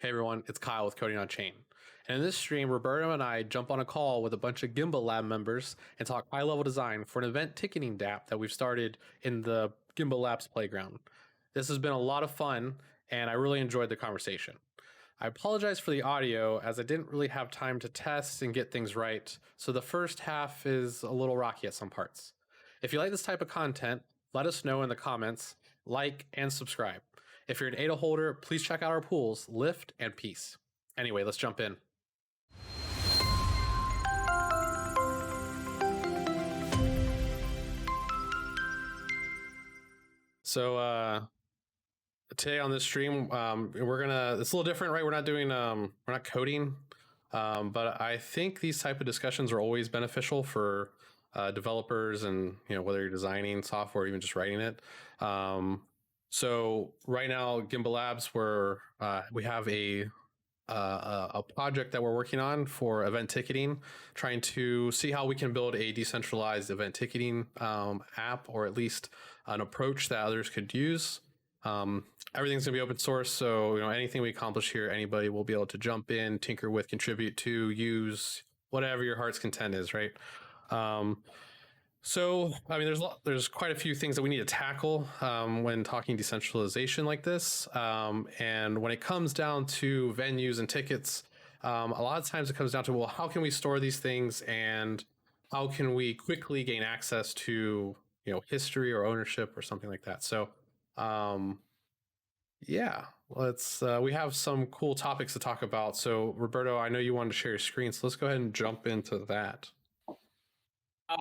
Hey everyone, it's Kyle with Coding on Chain. And in this stream, Roberto and I jump on a call with a bunch of GimbaLab members and talk high-level design for an event ticketing dApp that we've started in the GimbaLabs Playground. This has been a lot of fun, and I really enjoyed the conversation. I apologize for the audio, as I didn't really have time to test and get things right, so the first half is a little rocky at some parts. If you like this type of content, let us know in the comments, like, and subscribe. If you're an ADA holder, please check out our pools, Lift and Peace. Anyway, let's jump in. So today on this stream, it's a little different, right? We're not coding, but I think these type of discussions are always beneficial for developers, and whether you're designing software or even just writing it. So right now, GimbaLabs, we have a project that we're working on for event ticketing, trying to see how we can build a decentralized event ticketing app, or at least an approach that others could use. Everything's gonna be open source, so anything we accomplish here, anybody will be able to jump in, tinker with, contribute to, use, whatever your heart's content is, right? So, I mean, there's quite a few things that we need to tackle when talking decentralization like this. And when it comes down to venues and tickets, a lot of times it comes down to, well, how can we store these things, and how can we quickly gain access to, history or ownership or something like that. So, yeah, we have some cool topics to talk about. So, Roberto, I know you wanted to share your screen, so let's go ahead and jump into that.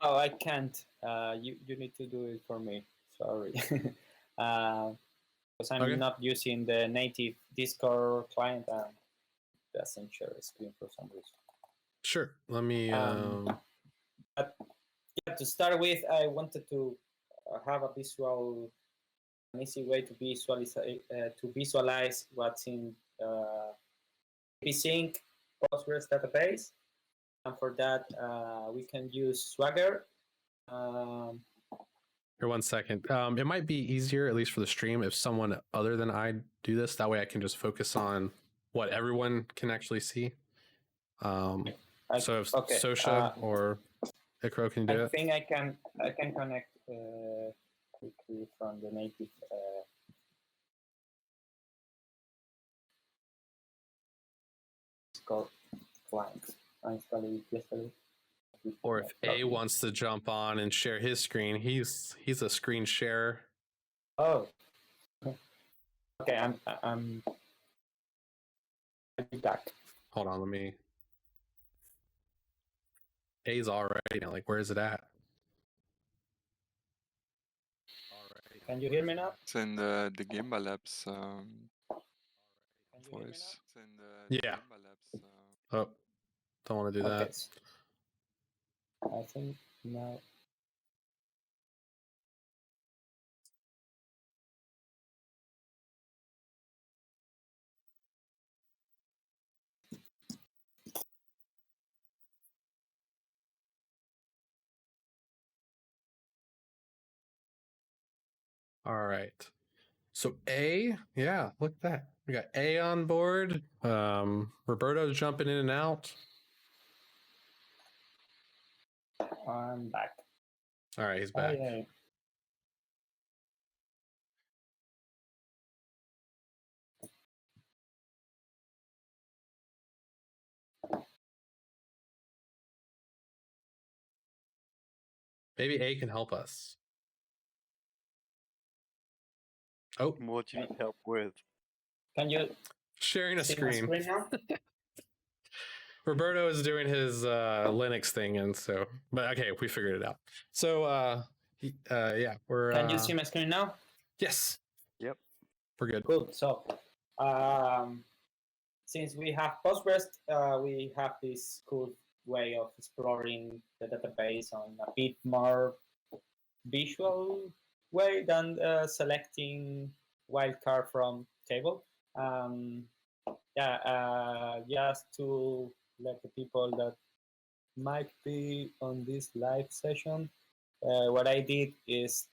Oh, I can't. You need to do it for me. Sorry. Because I'm not using the native Discord client, and doesn't share a screen for some reason. Sure. Let me. But yeah, to start with, I wanted to have an easy way to visualize what's in vSync Postgres database. And for that, we can use Swagger. Here, 1 second. It might be easier, at least for the stream, if someone other than I do this. That way I can just focus on what everyone can actually see. So if Sosha or Ikro can do it. I think I can connect quickly from the native client. I installed it yesterday. Or if A wants to jump on and share his screen, he's a screen sharer. Oh, okay. I'm back. Hold on, let me. A's already now. Like, where is it at? Can you hear me now? It's in the GimbaLabs voice. Yeah. Oh, don't want to do that. I think now. All right. So A, yeah, look at that. We got A on board. Roberto's jumping in and out. I'm back. All right, he's back. Yeah. Maybe A can help us. Oh, what do you need help with? Can you sharing a see screen? My screen now? Roberto is doing his Linux thing, and so, but okay, we figured it out. So, yeah, we're. Can you see my screen now? Yes. Yep. We're good. Cool. So, since we have Postgres, we have this cool way of exploring the database on a bit more visual way than selecting wildcard from table. Just to let the people that might be on this live session, what I did is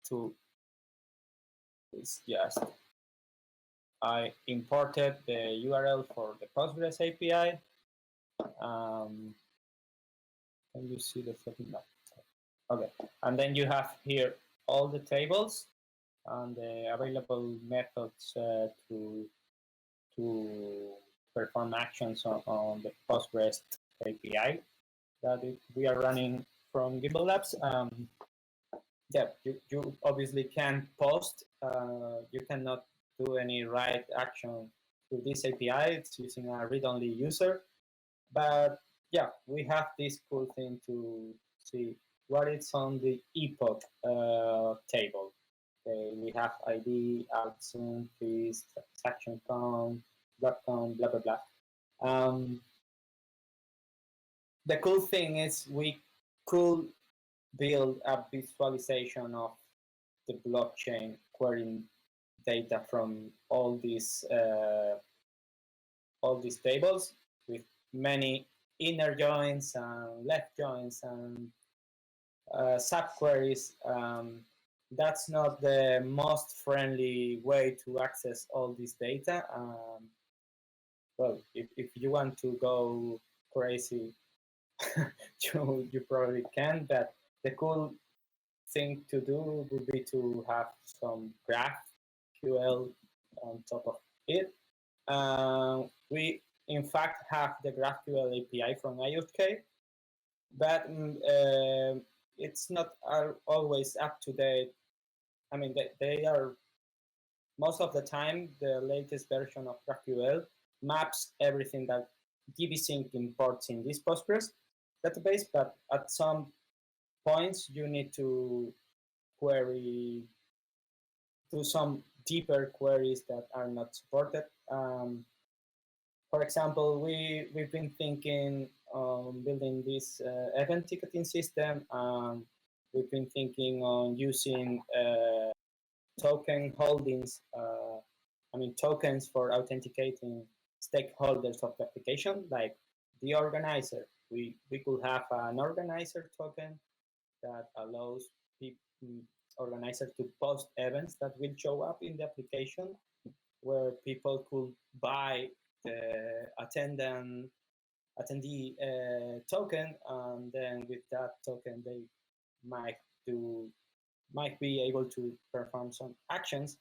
just I imported the URL for the Postgres API. Can you see the setting? No. Okay, and then you have here all the tables and the available methods to perform actions on the Postgres API that we are running from GimbaLabs. Yeah, you obviously can post. You cannot do any write action to this API. It's using a read-only user. But yeah, we have this cool thing to see what is on the epoch table. Okay, we have ID, outsoon, fees, transaction count, block count, blah, blah, blah. The cool thing is we could build a visualization of the blockchain querying data from all these tables with many inner joins and left joins and subqueries. That's not the most friendly way to access all this data. Well, if you want to go crazy, you probably can, but the cool thing to do would be to have some GraphQL on top of it. We, in fact, have the GraphQL API from IOK, but it's not always up to date. I mean, they are, most of the time, the latest version of GraphQL maps everything that DBSync imports in this Postgres database, but at some points, you need to query, do some deeper queries that are not supported. For example, we've been thinking on building this event ticketing system. We've been thinking on using token holdings, tokens for authenticating stakeholders of the application, like the organizer. We could have an organizer token that allows organizers to post events that will show up in the application, where people could buy the attendee token, and then with that token they might be able to perform some actions.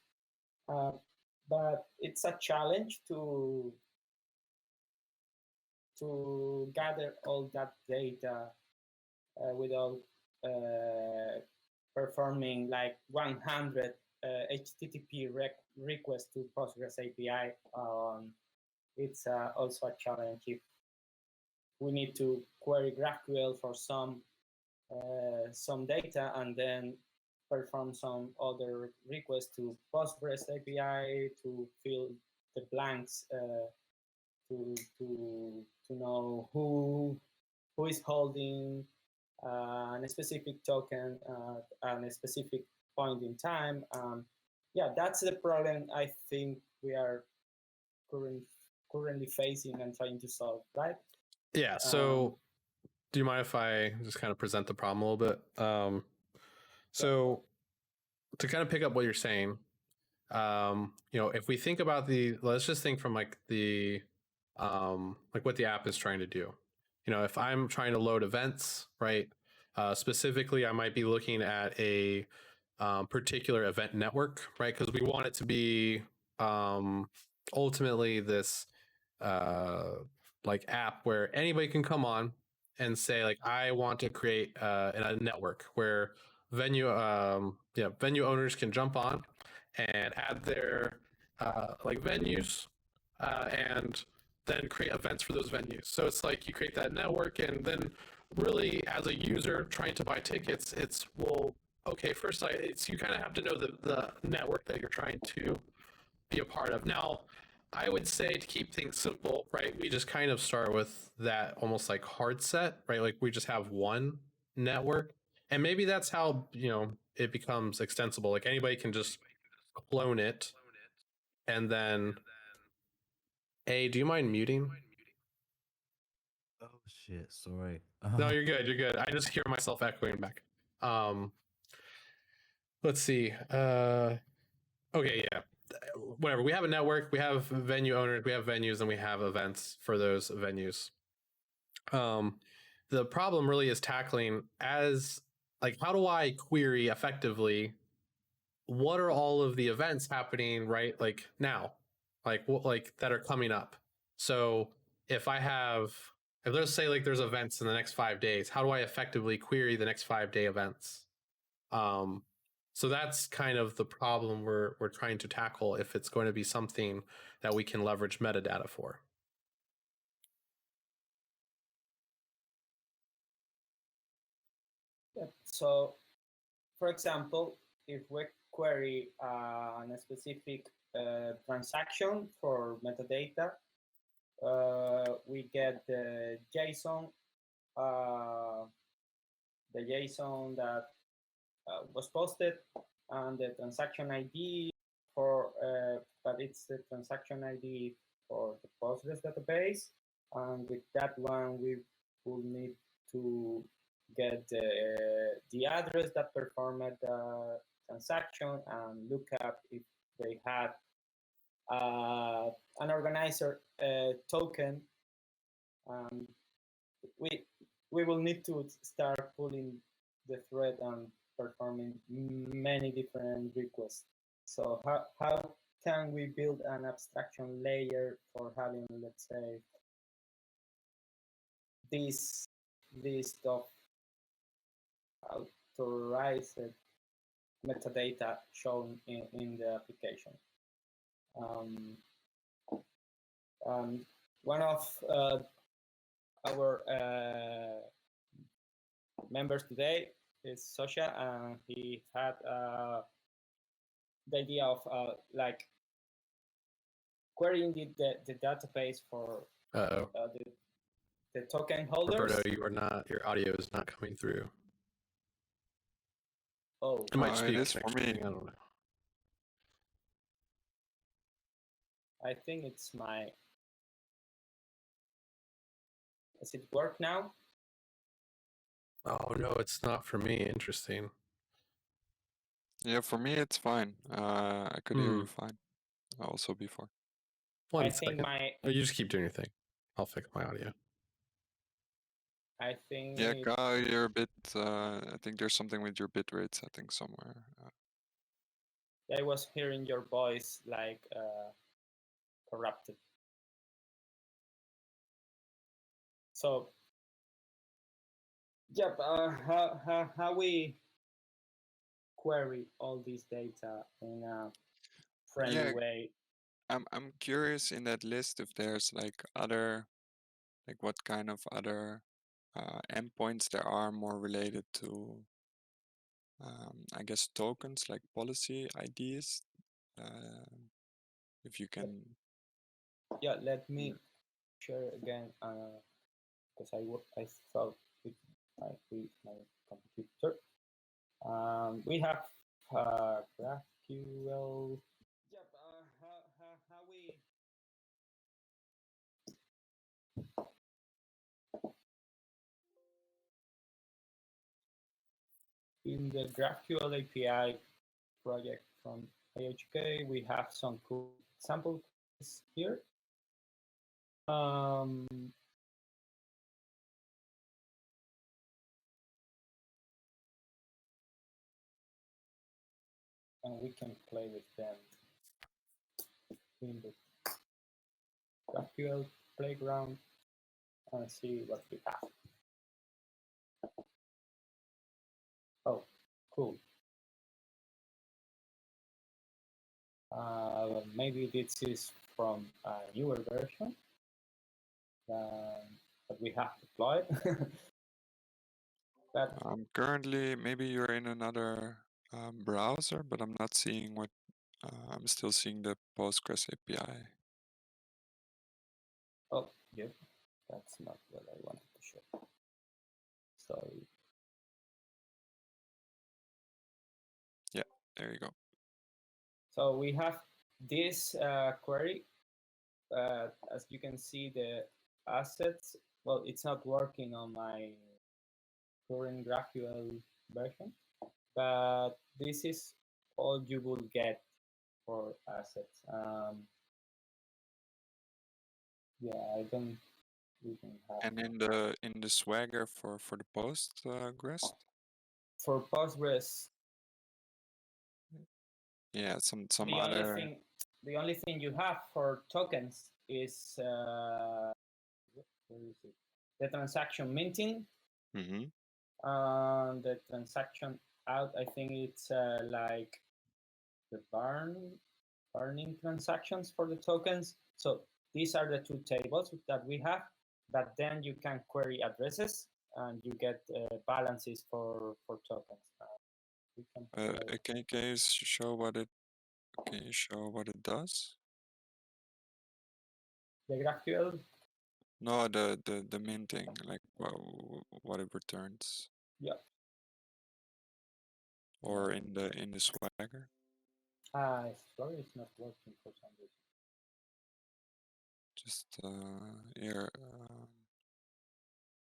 But it's a challenge to gather all that data without performing like 100 HTTP requests to Postgres API. It's also a challenge if we need to query GraphQL for some data and then perform some other requests to Postgres API to fill the blanks to know who is holding a specific token at a specific point in time. Yeah, that's the problem I think we are currently facing and trying to solve, right? Yeah. So, do you mind if I just kind of present the problem a little bit? So, to kind of pick up what you're saying, if we think about let's just think from like what the app is trying to do. If I'm trying to load events, right? Specifically, I might be looking at a particular event network, right? Because we want it to be ultimately this app where anybody can come on and say like, I want to create a network where venue owners can jump on and add their venues and then create events for those venues. So it's like you create that network, and then really as a user trying to buy tickets, first you kind of have to know the network that you're trying to be a part of. Now, I would say to keep things simple, right, we just kind of start with that almost like hard set, right? Like we just have one network, and maybe that's how, it becomes extensible. Like anybody can just clone it, and then, hey, do you mind muting? Oh shit, sorry. No, you're good. You're good. I just hear myself echoing back. Let's see. Okay, yeah. whatever. We have a network, we have venue owners, we have venues, and we have events for those venues. The problem really is tackling as like, how do I query effectively what are all of the events happening right like now, like what like that are coming up. So if let's say like there's events in the next 5 days, how do I effectively query the next 5-day events? So that's kind of the problem we're trying to tackle if it's going to be something that we can leverage metadata for. So, for example, if we query on a specific transaction for metadata, we get the JSON that was posted and the transaction ID for, but it's the transaction ID for the Postgres database. And with that one, we will need to get the address that performed the transaction and look up if they had an organizer token. We will need to start pulling the thread and performing many different requests. So how can we build an abstraction layer for having, let's say, this list of authorized metadata shown in the application? One of our members today is Sosha, and he had the idea of like querying the database for the token holders. Roberto, your audio is not coming through. Oh, it might it is for me. I don't know. I think it's my. Does it work now? Oh no, it's not for me. Interesting. Yeah, for me it's fine. I could hear you fine. Also before. One second. Oh, you just keep doing your thing. I'll fix my audio. I think. Yeah, Kai, you're a bit. I think there's something with your bitrate setting somewhere. I was hearing your voice like corrupted. So, yeah, how we query all this data in a friendly way? I'm curious in that list if there's like what kind of other endpoints there are more related to, I guess, tokens like policy IDs. If you can. Yeah, let me share again because I thought with my computer. We have GraphQL. Yep. How we in the GraphQL API project from IHK, we have some cool examples here. And we can play with them in the GraphQL Playground and see what we have. Oh, cool. Maybe this is from a newer version that we have deployed. But currently, maybe you're in another browser, but I'm not seeing what. I'm still seeing the Postgres API. oh, yep, that's not what I wanted to show. Sorry. Yeah, there you go. So we have this query. As you can see, the assets, well, it's not working on my current GraphQL version, but this is all you will get for assets. Yeah, I don't even have. And in the Swagger for the Postgres, For Postgres, yeah, some the other. the only thing you have for tokens is where is it? The transaction minting Mm-hmm. and the transaction out. I think it's like the burning transactions for the tokens. So these are the two tables that we have. But then you can query addresses and you get balances for tokens. We can Can you show what it? Can you show what it does? the GraphQL. No, the minting, like what it returns. Yeah. Or in the Swagger. Sorry, it's not working for some reason. Just here,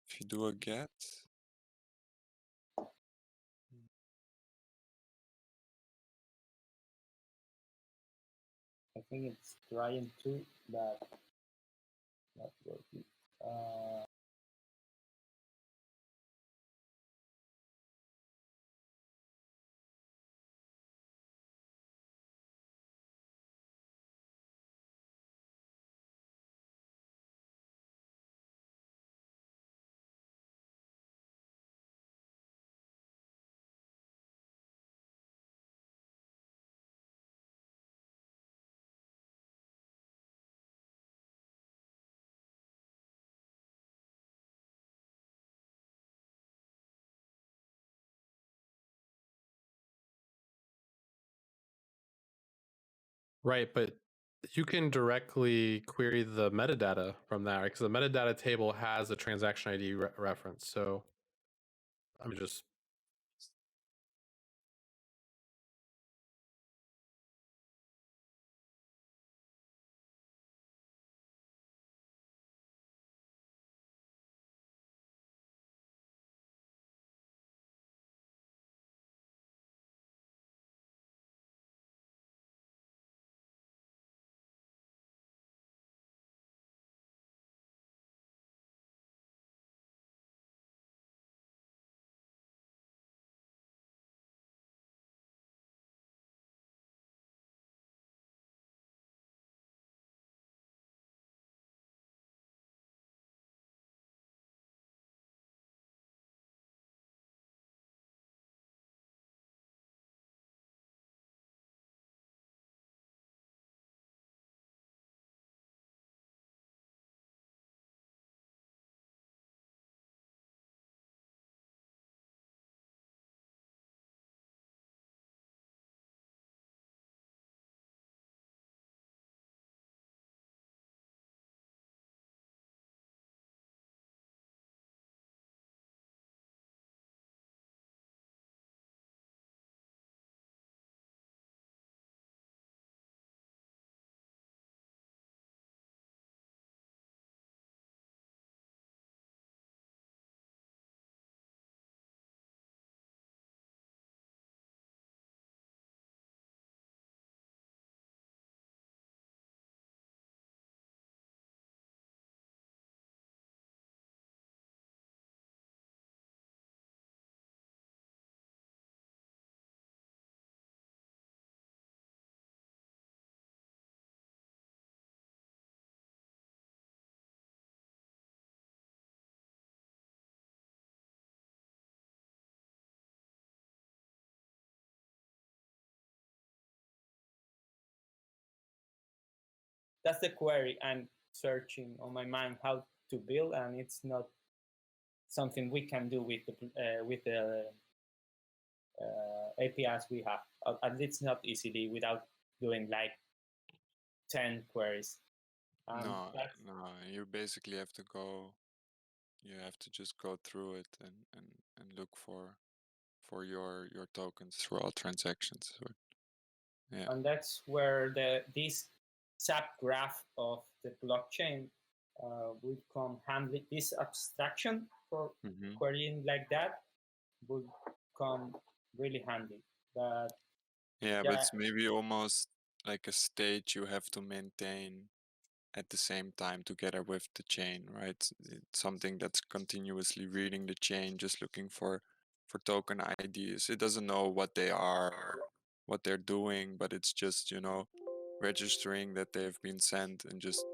if you do a get. I think it's trying to, but not working. Right, but you can directly query the metadata from that, right? Because the metadata table has a transaction ID reference. So let me just. That's the query I'm searching on my mind how to build, and it's not something we can do with the APIs we have. At least not easily without doing like 10 queries. No, you basically have to go. You have to just go through it and look for your tokens through all transactions. Yeah. And that's where this subgraph of the blockchain will come handy. This abstraction for querying like that would come really handy. But yeah, but it's maybe almost like a state you have to maintain at the same time together with the chain, right? It's something that's continuously reading the chain, just looking for token IDs. It doesn't know what they are or what they're doing, but it's just, you know, registering that they've been sent, and just,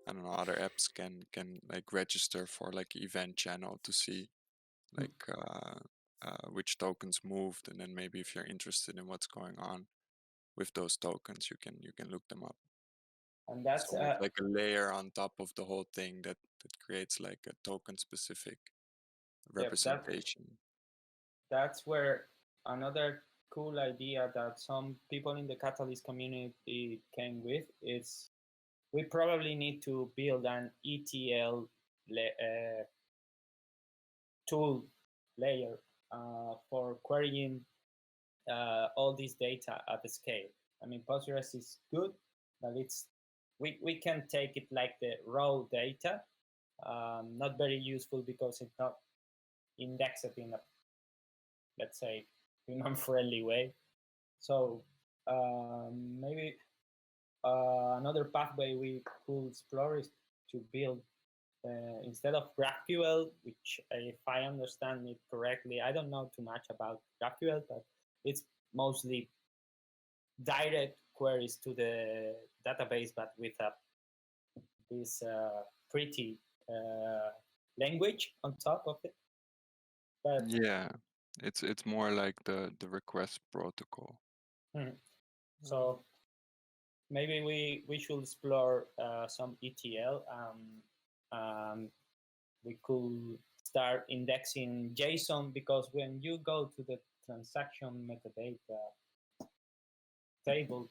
I don't know, other apps can like register for like event channel to see like which tokens moved, and then maybe if you're interested in what's going on with those tokens, you can look them up. And It's that's almost like a layer on top of the whole thing that creates like a token specific representation. that's where another cool idea that some people in the Catalyst community came with is we probably need to build an ETL tool layer for querying all this data at the scale. I mean, Postgres is good, but we can take it like the raw data, not very useful because it's not indexed in a, let's say, human-friendly way. So maybe another pathway we could explore is to build instead of GraphQL, which if I understand it correctly, I don't know too much about GraphQL, but it's mostly direct queries to the database, but with this pretty language on top of it. But Yeah, it's more like the request protocol. So maybe we should explore some ETL. We could start indexing JSON, because when you go to the transaction metadata table,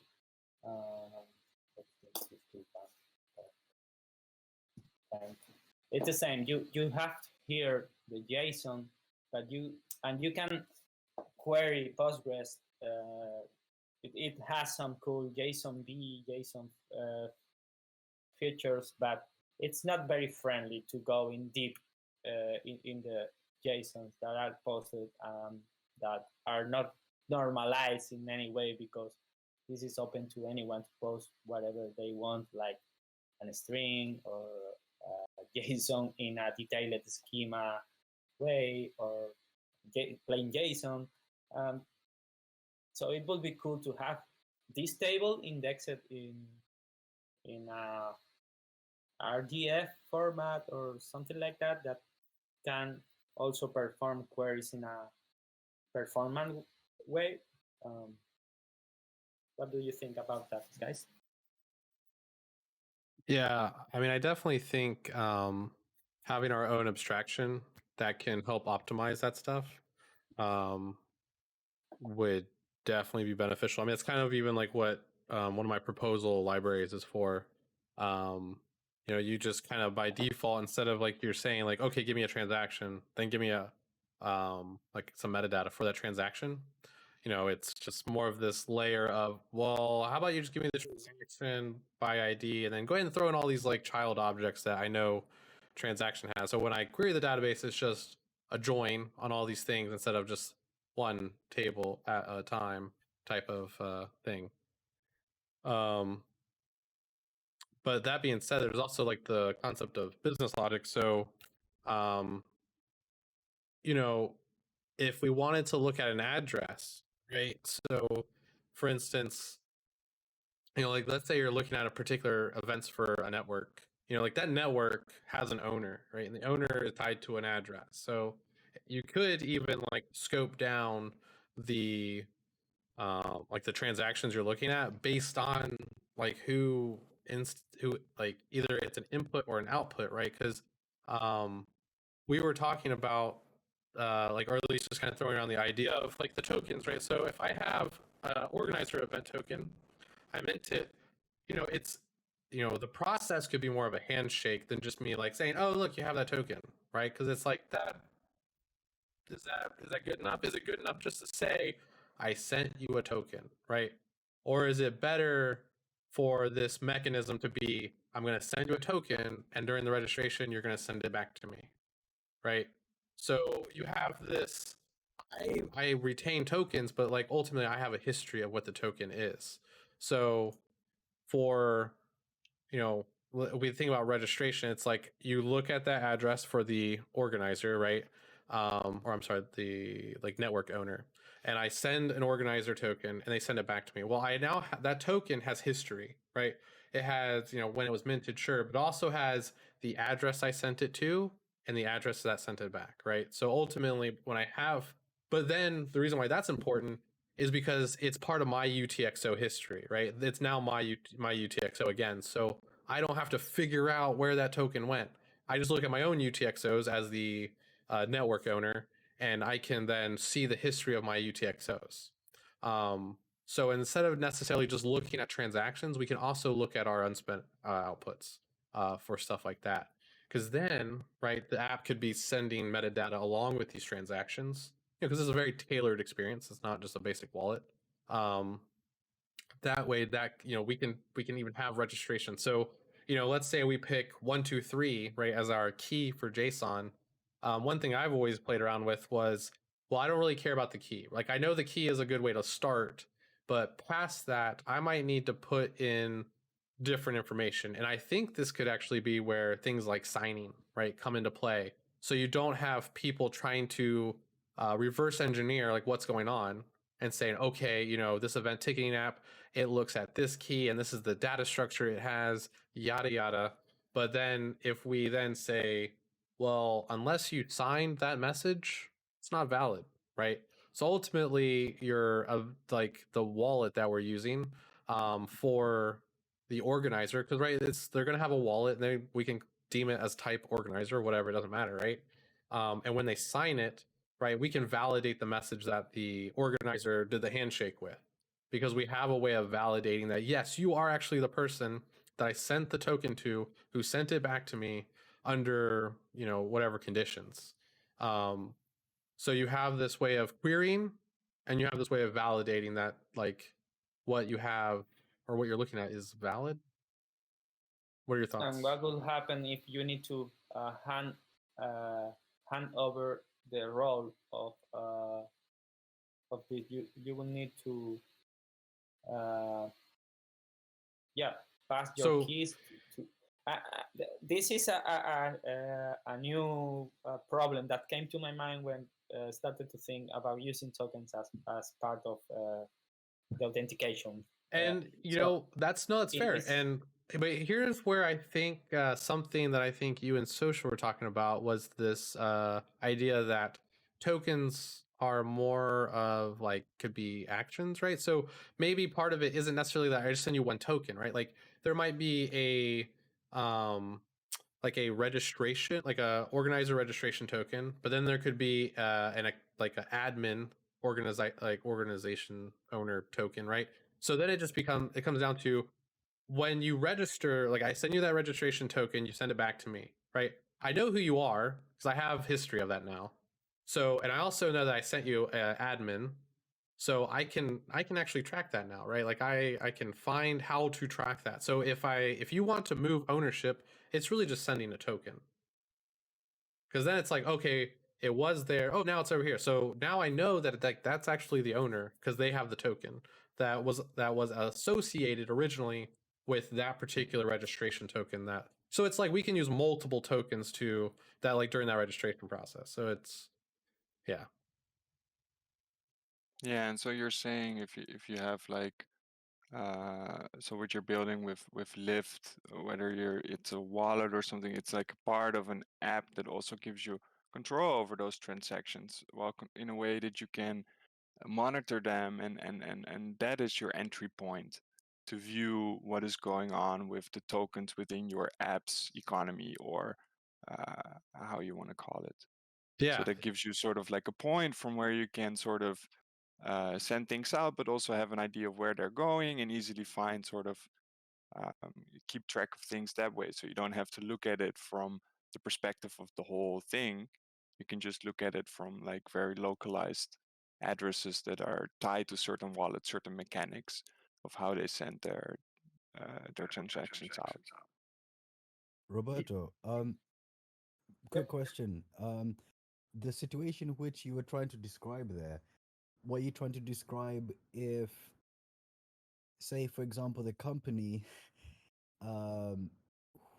it's the same. You have here the JSON, but you can query Postgres. It has some cool JSON-B, JSON features, but it's not very friendly to go in deep in the JSONs that are posted that are not normalized in any way, because this is open to anyone to post whatever they want, like a string or a JSON in a detailed schema way, or plain JSON. So it would be cool to have this table indexed in a RDF format or something like that that can also perform queries in a performant way. What do you think about that, guys? Yeah, I mean, I definitely think having our own abstraction that can help optimize that stuff would definitely be beneficial. I mean, it's kind of even like what one of my proposal libraries is for. You know, you just kind of by default, instead of like you're saying like, okay, give me a transaction, then give me a like some metadata for that transaction. You know, it's just more of this layer of, well, how about you just give me the transaction by ID, and then go ahead and throw in all these like child objects that I know transaction has. So when I query the database, it's just a join on all these things instead of just one table at a time type of thing. But that being said, there's also like the concept of business logic. So, you know, if we wanted to look at an address, right? So, for instance, you know, like let's say you're looking at a particular events for a network, you know, like that network has an owner, right? And the owner is tied to an address. So you could even like scope down the like the transactions you're looking at based on like who like either it's an input or an output, right? Because we were talking about like, or at least just kind of throwing around the idea of like the tokens, right? So if I have an organizer event token, I mint it, you know, it's, you know, the process could be more of a handshake than just me like saying, oh, look, you have that token, right? Because it's like that. Is that good enough? Is it good enough just to say I sent you a token, right? Or is it better for this mechanism to be I'm going to send you a token, and during the registration you're going to send it back to me, right? So you have this, I retain tokens, but like ultimately I have a history of what the token is. So for, we think about registration, it's like you look at that address for the organizer, right? Or I'm sorry, the like network owner, and I send an organizer token and they send it back to me. Well, I now that token has history, right? It has, when it was minted, sure, but also has the address I sent it to and the address that sent it back, right? So ultimately, but then the reason why that's important is because it's part of my UTXO history, right? It's now my UTXO again. So I don't have to figure out where that token went. I just look at my own UTXOs as the network owner, and I can then see the history of my UTXOs. So instead of necessarily just looking at transactions, we can also look at our unspent outputs for stuff like that. Because then, right, the app could be sending metadata along with these transactions, because it's a very tailored experience. It's not just a basic wallet. That way, that we can even have registration. So let's say we pick 123, right, as our key for JSON. One thing I've always played around with was, well, I don't really care about the key. Like, I know the key is a good way to start, but past that, I might need to put in different information. And I think this could actually be where things like signing, right, come into play. So you don't have people trying to reverse engineer like what's going on and saying, okay, this event ticketing app, it looks at this key and this is the data structure it has, yada yada. But then if we then say, well, unless you signed that message, it's not valid, right? So ultimately, you're like the wallet that we're using for the organizer, because right, they're gonna have a wallet, and we can deem it as type organizer or whatever, it doesn't matter, right? And when they sign it, right, we can validate the message that the organizer did the handshake with, because we have a way of validating that, yes, you are actually the person that I sent the token to, who sent it back to me under whatever conditions. So you have this way of querying, and you have this way of validating that, like, what you have or what you're looking at is valid. What are your thoughts? And what will happen if you need to hand over the role of this? You will need to pass your keys to. This is a new problem that came to my mind when started to think about using tokens as part of the authentication. And that's fair. But here's where I think something that I think you and Social were talking about was this idea that tokens are more of like could be actions, right? So maybe part of it isn't necessarily that I just send you one token, right? Like there might be like a registration, like a organizer registration token, but then there could be an admin organization owner token, right? So then it comes down to, when you register, like I send you that registration token, you send it back to me, right? I know who you are because I have history of that now. So, and I also know that I sent you admin, so I can actually track that now, right? Like I can find how to track that. So if you want to move ownership, it's really just sending a token, because then it's like, okay, it was there. Oh, now it's over here. So now I know that that's actually the owner because they have the token that was associated originally with that particular registration token. So it's like we can use multiple tokens to that, like during that registration process. So it's yeah. Yeah, and so you're saying if you have like so what you're building with Lyft, whether it's a wallet or something, it's like a part of an app that also gives you control over those transactions, well, in a way that you can monitor them, and that is your entry point to view what is going on with the tokens within your app's economy, or how you want to call it. Yeah. So that gives you sort of like a point from where you can sort of send things out, but also have an idea of where they're going and easily find sort of keep track of things that way. So you don't have to look at it from the perspective of the whole thing. You can just look at it from like very localized addresses that are tied to certain wallets, certain mechanics of how they send their transactions out. Roberto, quick question. The situation which you were trying to describe there, were you trying to describe if say, for example, the company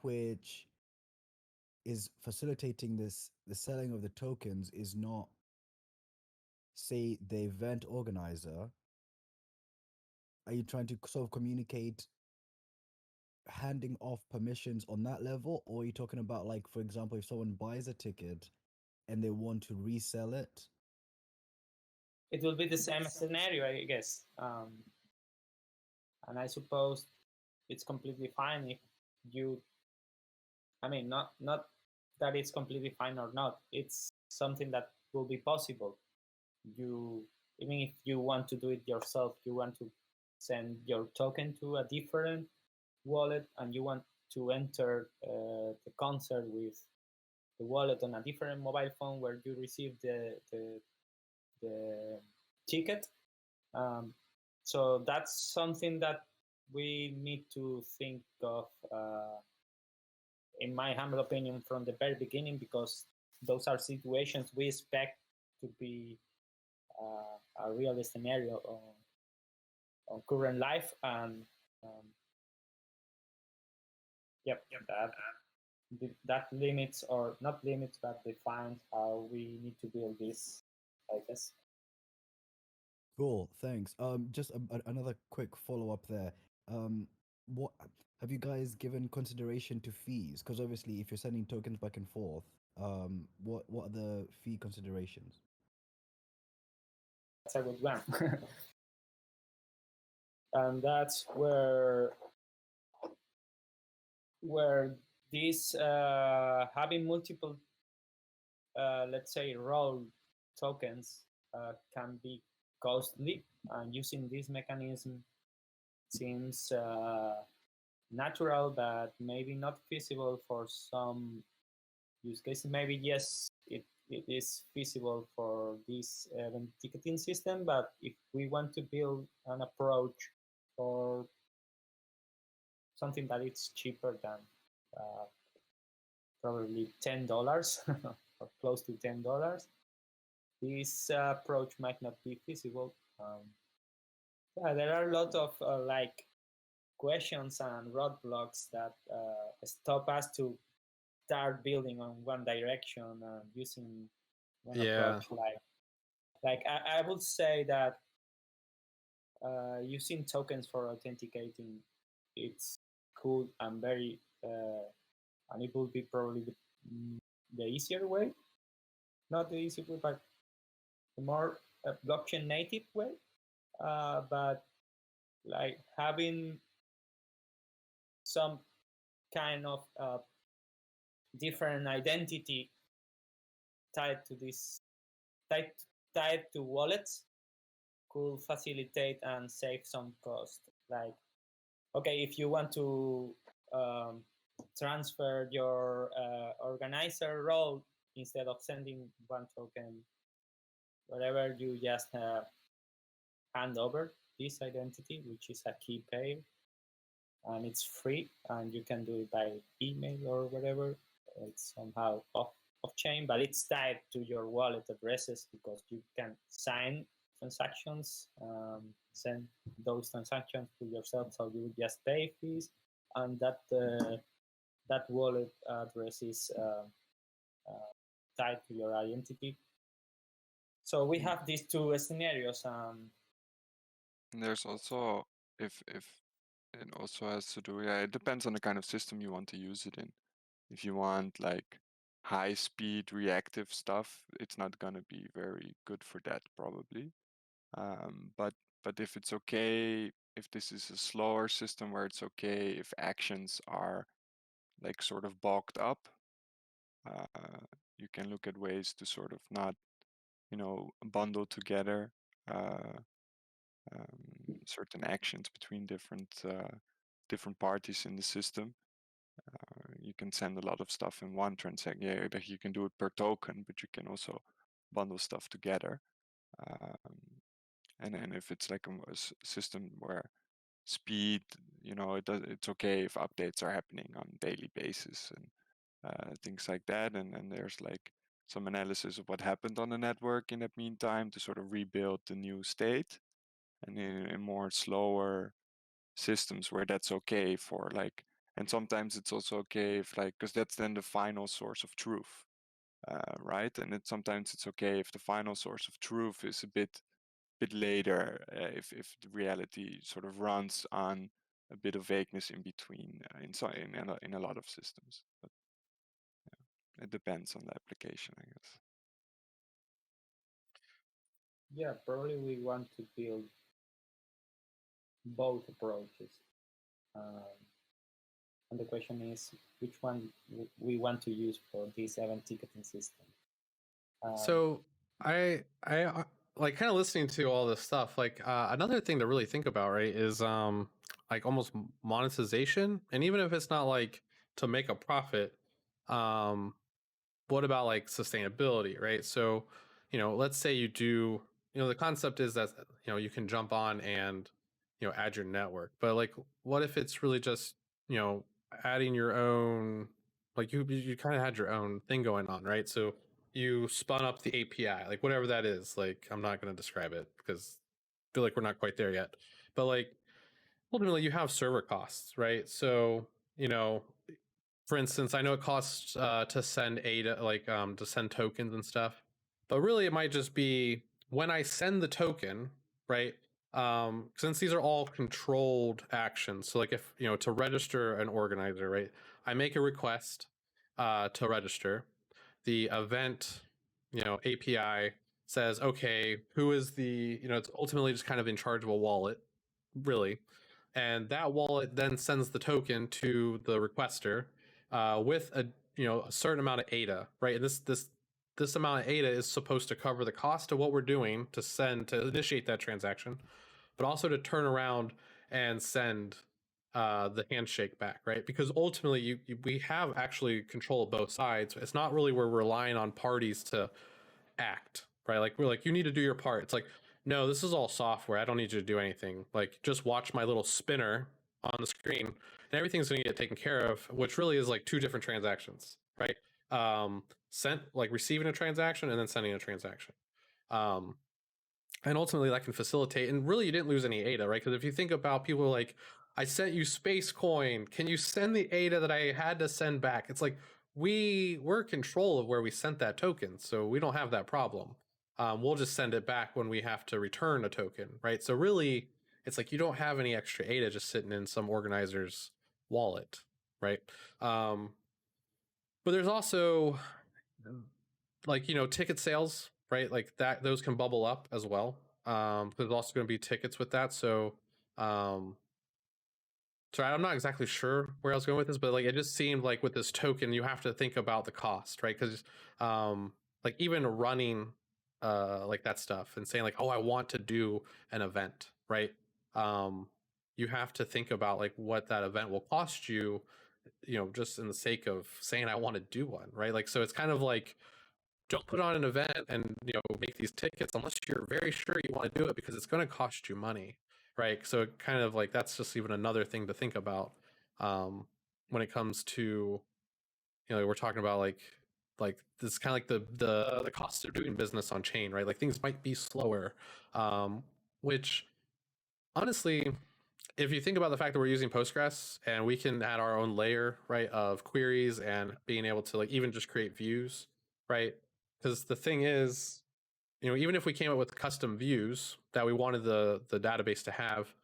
which is facilitating the selling of the tokens is not, say, the event organizer, are you trying to sort of communicate handing off permissions on that level, or are you talking about, like, for example, if someone buys a ticket and they want to resell it? It will be the same scenario, I guess. And I suppose it's completely fine if you, I mean, not that it's completely fine or not. It's something that will be possible. You, even if you want to do it yourself, you want to send your token to a different wallet and you want to enter the concert with the wallet on a different mobile phone where you receive the ticket. So that's something that we need to think of, in my humble opinion, from the very beginning, because those are situations we expect to be a real scenario on current life. And yep, that limits, or not limits, but defines how we need to build this, I guess. Cool, thanks. Just another quick follow-up there. What have you guys given consideration to fees? Because obviously, if you're sending tokens back and forth, what are the fee considerations? That's a good one. And that's where this having multiple, let's say, role tokens can be costly, and using this mechanism seems natural, but maybe not feasible for some use cases. Maybe yes, it is feasible for this event ticketing system, but if we want to build an approach for something that is cheaper than probably $10 or close to $10, this approach might not be feasible. Yeah, there are a lot of like questions and roadblocks that stop us to start building on one direction and using one approach. Like I would say that using tokens for authenticating, it's cool and very and it will be probably the easier way, not the easier way, but the more blockchain native way. But like having some kind of different identity tied to this, tied to wallets, could facilitate and save some cost. Like, okay, if you want to transfer your organizer role, instead of sending one token wherever, you just hand over this identity, which is a key pair, and it's free, and you can do it by email or whatever. It's somehow off chain, but it's tied to your wallet addresses, because you can sign transactions, send those transactions to yourself, so you just pay fees, and that wallet address is tied to your identity. So we have these two scenarios. And there's also, if it also has to do, yeah, it depends on the kind of system you want to use it in. If you want like high speed reactive stuff, it's not gonna be very good for that probably. But if it's okay, if this is a slower system where it's okay, if actions are like sort of bulked up, you can look at ways to sort of not, bundle together certain actions between different parties in the system. You can send a lot of stuff in one transaction. Yeah, but you can do it per token, but you can also bundle stuff together. And if it's like a system where speed, it's okay if updates are happening on daily basis and things like that. And there's like some analysis of what happened on the network in that meantime to sort of rebuild the new state. And in more slower systems where that's okay for like, and sometimes it's also okay if like, because that's then the final source of truth, right? And sometimes it's okay if the final source of truth is a bit later, if the reality sort of runs on a bit of vagueness in between in a lot of systems. But yeah, it depends on the application, I guess. Yeah, probably we want to build both approaches. And the question is which one we want to use for this event ticketing system. So I like kind of listening to all this stuff. Like another thing to really think about, right, is like almost monetization, and even if it's not like to make a profit, what about like sustainability, right? So, let's say you do, the concept is that you can jump on and add your network, but like, what if it's really just adding your own, like you kind of had your own thing going on, right? So you spun up the API, like whatever that is. Like I'm not going to describe it because I feel like we're not quite there yet, but like ultimately you have server costs, right? So for instance, I know it costs to send ADA, like to send tokens and stuff, but really it might just be when I send the token, right? Since these are all controlled actions, so like if to register an organizer, right? I make a request to register. The event, API says, okay, who is the, it's ultimately just kind of in charge of a wallet, really, and that wallet then sends the token to the requester with a certain amount of ADA, right? And this amount of ADA is supposed to cover the cost of what we're doing to initiate that transaction, but also to turn around and send the handshake back, right? Because ultimately, we have actually control of both sides. It's not really we're relying on parties to act, right? Like we're like, you need to do your part. It's like, no, this is all software. I don't need you to do anything. Like just watch my little spinner on the screen and everything's going to get taken care of, which really is like two different transactions, right? Sent, like receiving a transaction and then sending a transaction. And ultimately that can facilitate, and really you didn't lose any ADA, right? Because if you think about people like, I sent you space coin, can you send the ADA that I had to send back? It's like we're in control of where we sent that token, so we don't have that problem. We'll just send it back when we have to return a token, right? So really it's like you don't have any extra ADA just sitting in some organizer's wallet, right? But there's also like ticket sales, right? Like that, those can bubble up as well. There's also going to be tickets with that. So so I'm not exactly sure where I was going with this, but like it just seemed like with this token you have to think about the cost, right? Because like even running like that stuff and saying like, oh, I want to do an event, right? You have to think about like what that event will cost you, just in the sake of saying I want to do one, right? Like, so it's kind of like, don't put on an event and make these tickets unless you're very sure you want to do it, because it's going to cost you money, right? So it kind of like, that's just even another thing to think about when it comes to we're talking about like this kind of like the cost of doing business on chain, right? Like things might be slower, which honestly, if you think about the fact that we're using Postgres and we can add our own layer, right, of queries and being able to like even just create views, right? Because the thing is, even if we came up with custom views that we wanted the database to have,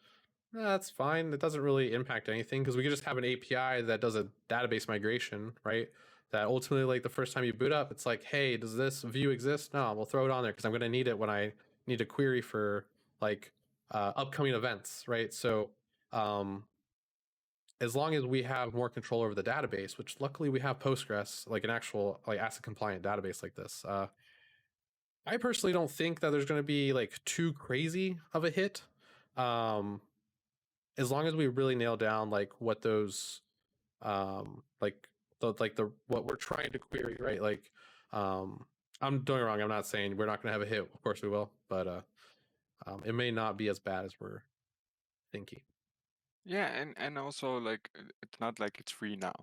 that's fine. It doesn't really impact anything because we could just have an API that does a database migration, right? That ultimately, like the first time you boot up, it's like, hey, does this view exist? No, we'll throw it on there because I'm going to need it when I need a query for like upcoming events, right? So as long as we have more control over the database, which luckily we have Postgres, like an actual like ACID compliant database like this, I personally don't think that there's going to be like too crazy of a hit. As long as we really nail down like what those like the what we're trying to query, right? Like I'm doing wrong. I'm not saying we're not going to have a hit. Of course we will, but it may not be as bad as we're thinking. Yeah, and also like it's not like it's free now.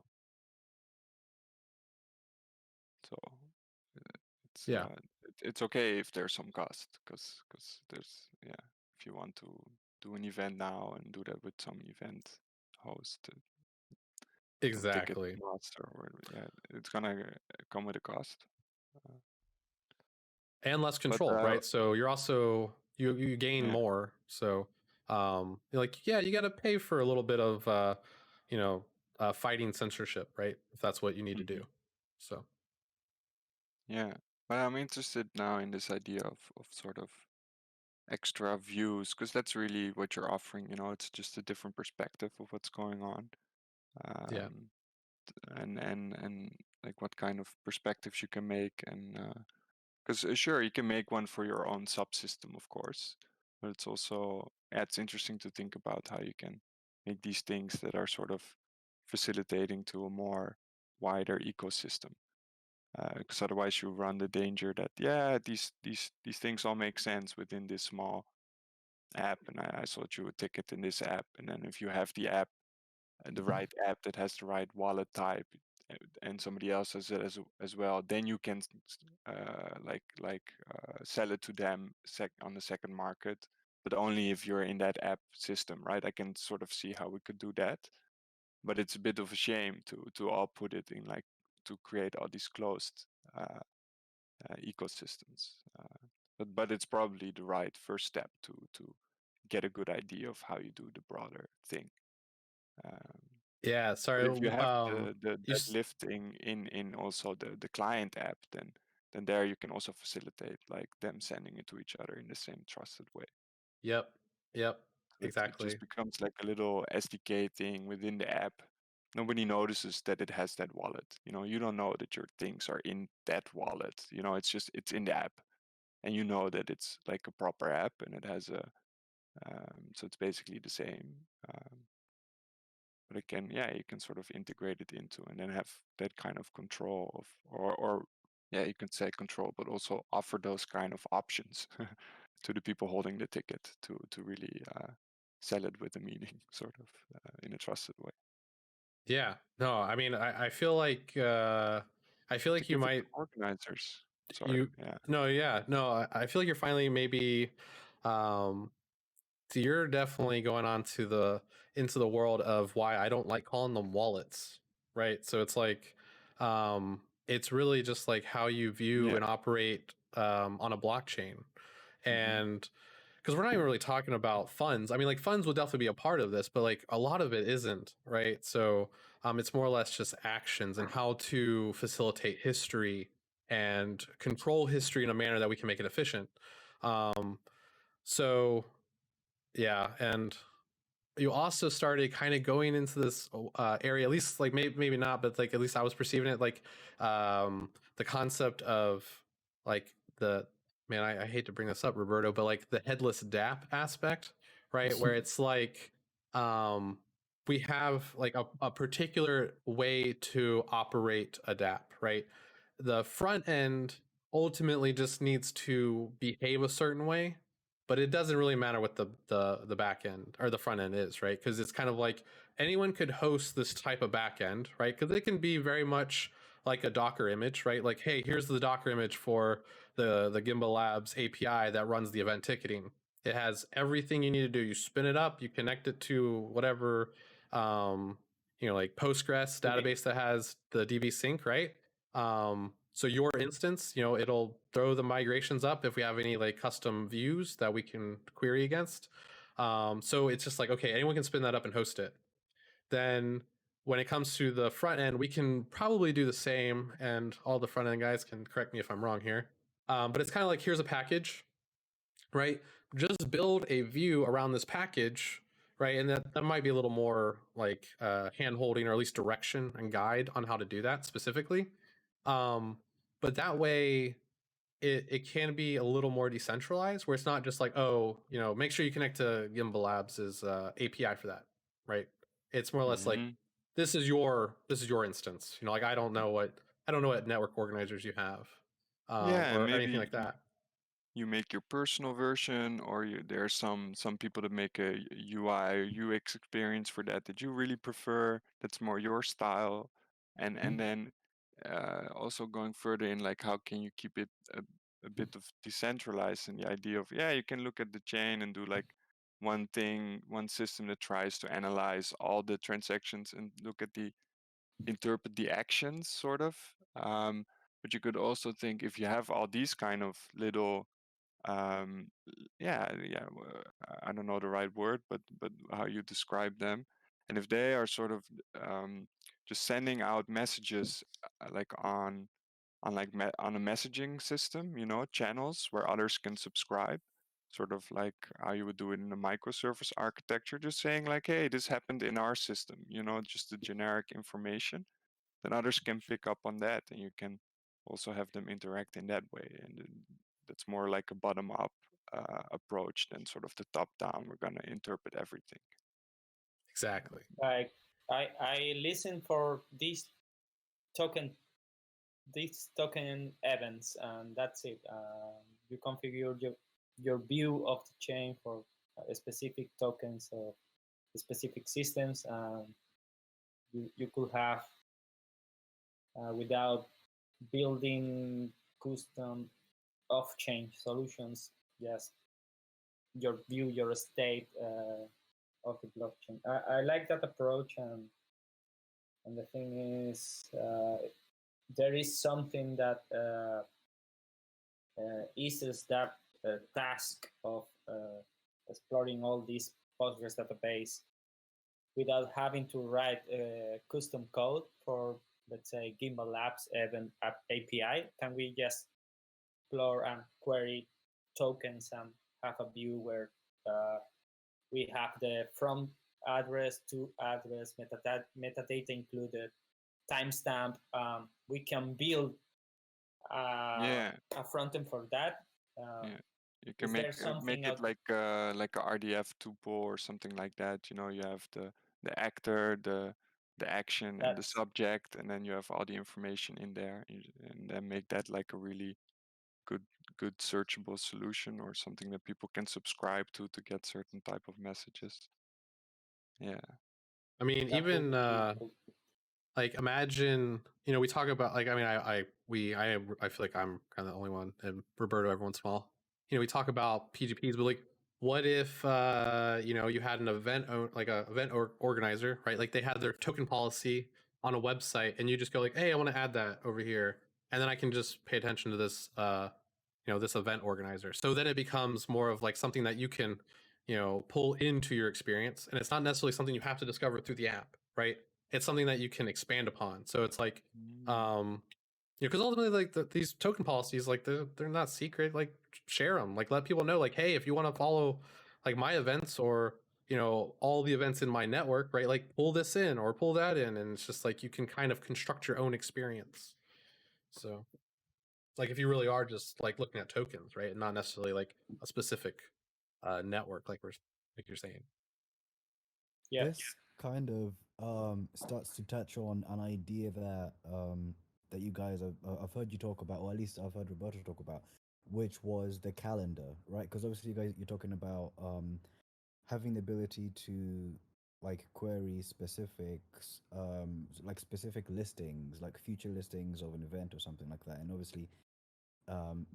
So it's it's okay if there's some cost because there's if you want to do an event now and do that with some event host, some ticket Exactly. master, or yeah, it's gonna come with a cost. And less But control, right? So you're also you gain yeah, more. So you're like, yeah, you got to pay for a little bit of you know, fighting censorship, right? If that's what you need to mhm, do. So yeah. But I'm interested now in this idea of sort of extra views, because that's really what you're offering. You know, it's just a different perspective of what's going on. yeah. Um, and like what kind of perspectives you can make, and because sure, you can make one for your own subsystem, of course, but it's also, yeah, it's interesting to think about how you can make these things that are sort of facilitating to a more wider ecosystem. Because otherwise you run the danger that, yeah, these things all make sense within this small app, and I sold you a ticket in this app, and then if you have the app, the right app that has the right wallet type, and somebody else has it as well, then you can sell it to them on the second market, but only if you're in that app system, right? I can sort of see how we could do that, but it's a bit of a shame to all put it in, like, to create all these closed ecosystems. But it's probably the right first step to get a good idea of how you do the broader thing. Um, Yeah, but sorry. if you have You that lifting in also the client app, then there you can also facilitate like them sending it to each other in the same trusted way. Yep. Yep. So it Exactly. just becomes like a little SDK thing within the app. Nobody notices that it has that wallet. You know, you don't know that your things are in that wallet. You know, it's in the app, and you know that it's like a proper app, and it has a so it's basically the same. But it can, yeah, you can sort of integrate it into, and then have that kind of control of, or yeah, you can say control, but also offer those kind of options to the people holding the ticket to really sell it with a meaning, sort of in a trusted way. Yeah. No, I mean, I feel like To you give it to might organizers. Sorry, you yeah. no, yeah. No, I feel like you're finally maybe um so you're definitely going on to the into the world of why I don't like calling them wallets, right? So it's like it's really just like how you view Yeah. and operate on a blockchain. Hmm. And because we're not even really talking about funds. I mean, like funds would definitely be a part of this, but like a lot of it isn't, right? So it's more or less just actions and how to facilitate history and control history in a manner that we can make it efficient. Um, so yeah, and you also started kind of going into this area, at least like maybe not, but like at least I was perceiving it like the concept of like the man, I hate to bring this up, Roberto, but like the headless dApp aspect, right? Where it's like um, we have like a particular way to operate a dApp, right? The front end ultimately just needs to behave a certain way, but it doesn't really matter what the back end or the front end is, right? Because it's kind of like anyone could host this type of back end, right? Because it can be very much like a Docker image, right? Like, hey, here's the Docker image for the GimbaLabs API that runs the event ticketing. It has everything you need to do. You spin it up, you connect it to whatever like Postgres database that has the DB sync, right? So your instance, it'll throw the migrations up if we have any like custom views that we can query against. So it's just like, okay, anyone can spin that up and host it. Then when it comes to the front end, we can probably do the same, and all the front end guys can correct me if I'm wrong here. But it's kind of like, here's a package, right? Just build a view around this package, right? And that might be a little more like hand holding, or at least direction and guide on how to do that specifically. But that way it can be a little more decentralized, where it's not just like, oh, make sure you connect to GimbaLabs' API for that, right? It's more or less like, Hmm. this is your instance. Like I don't know what network organizers you have, Yeah, and or anything maybe like that. you make your personal version, or there are some people that make a UI or UX experience for that you really prefer, that's more your style. And then also going further in, like, how can you keep it a bit of decentralized, and the idea of, yeah, you can look at the chain and do like one system that tries to analyze all the transactions and interpret the actions, sort of. But you could also think, if you have all these kind of little, I don't know the right word, but how you describe them, and if they are sort of just sending out messages like on a messaging system, channels where others can subscribe, sort of like how you would do it in a microservice architecture, just saying like, hey, this happened in our system, just the generic information, then others can pick up on that, and you can also have them interact in that way. And that's more like a bottom-up approach than sort of the top-down, we're going to interpret everything. Exactly. Like I listen for these token events, and that's it. You configure your view of the chain for specific tokens or specific systems. You could have without building custom off-chain solutions, just your view, your state of the blockchain. I like that approach, and the thing is, there is something that eases that task of exploring all these Postgres database without having to write custom code for, let's say, GimbaLabs event API. Can we just explore and query tokens and have a view where we have the from address to address, metadata included, timestamp? We can build a frontend for that. You can make it like a RDF tuple or something like that. You have the actor, the action, and the subject, and then you have all the information in there, and then make that like a really good searchable solution, or something that people can subscribe to get certain type of messages. Yeah. I mean, even like, imagine, we talk about, like, I mean, I feel like I'm kind of the only one, and Roberto every once in a while. We talk about PGPs, but like, what if you had an event, like a event organizer, right? Like, they had their token policy on a website, and you just go like, hey, I want to add that over here, and then I can just pay attention to this this event organizer. So then it becomes more of like something that you can pull into your experience, and it's not necessarily something you have to discover through the app, right? It's something that you can expand upon. So it's like because ultimately, like, these token policies, like, they're not secret. Like, share them, like, let people know, like, hey, if you want to follow like my events, or all the events in my network, right, like, pull this in or pull that in, and it's just like you can kind of construct your own experience. So like, if you really are just like looking at tokens, right, and not necessarily like a specific network, like you're saying. This kind of starts to touch on an idea that that you guys I've heard you talk about, or at least I've heard Roberto talk about, which was the calendar, right? Because obviously you're talking about having the ability to like query specifics, like specific listings, like future listings of an event or something like that, and obviously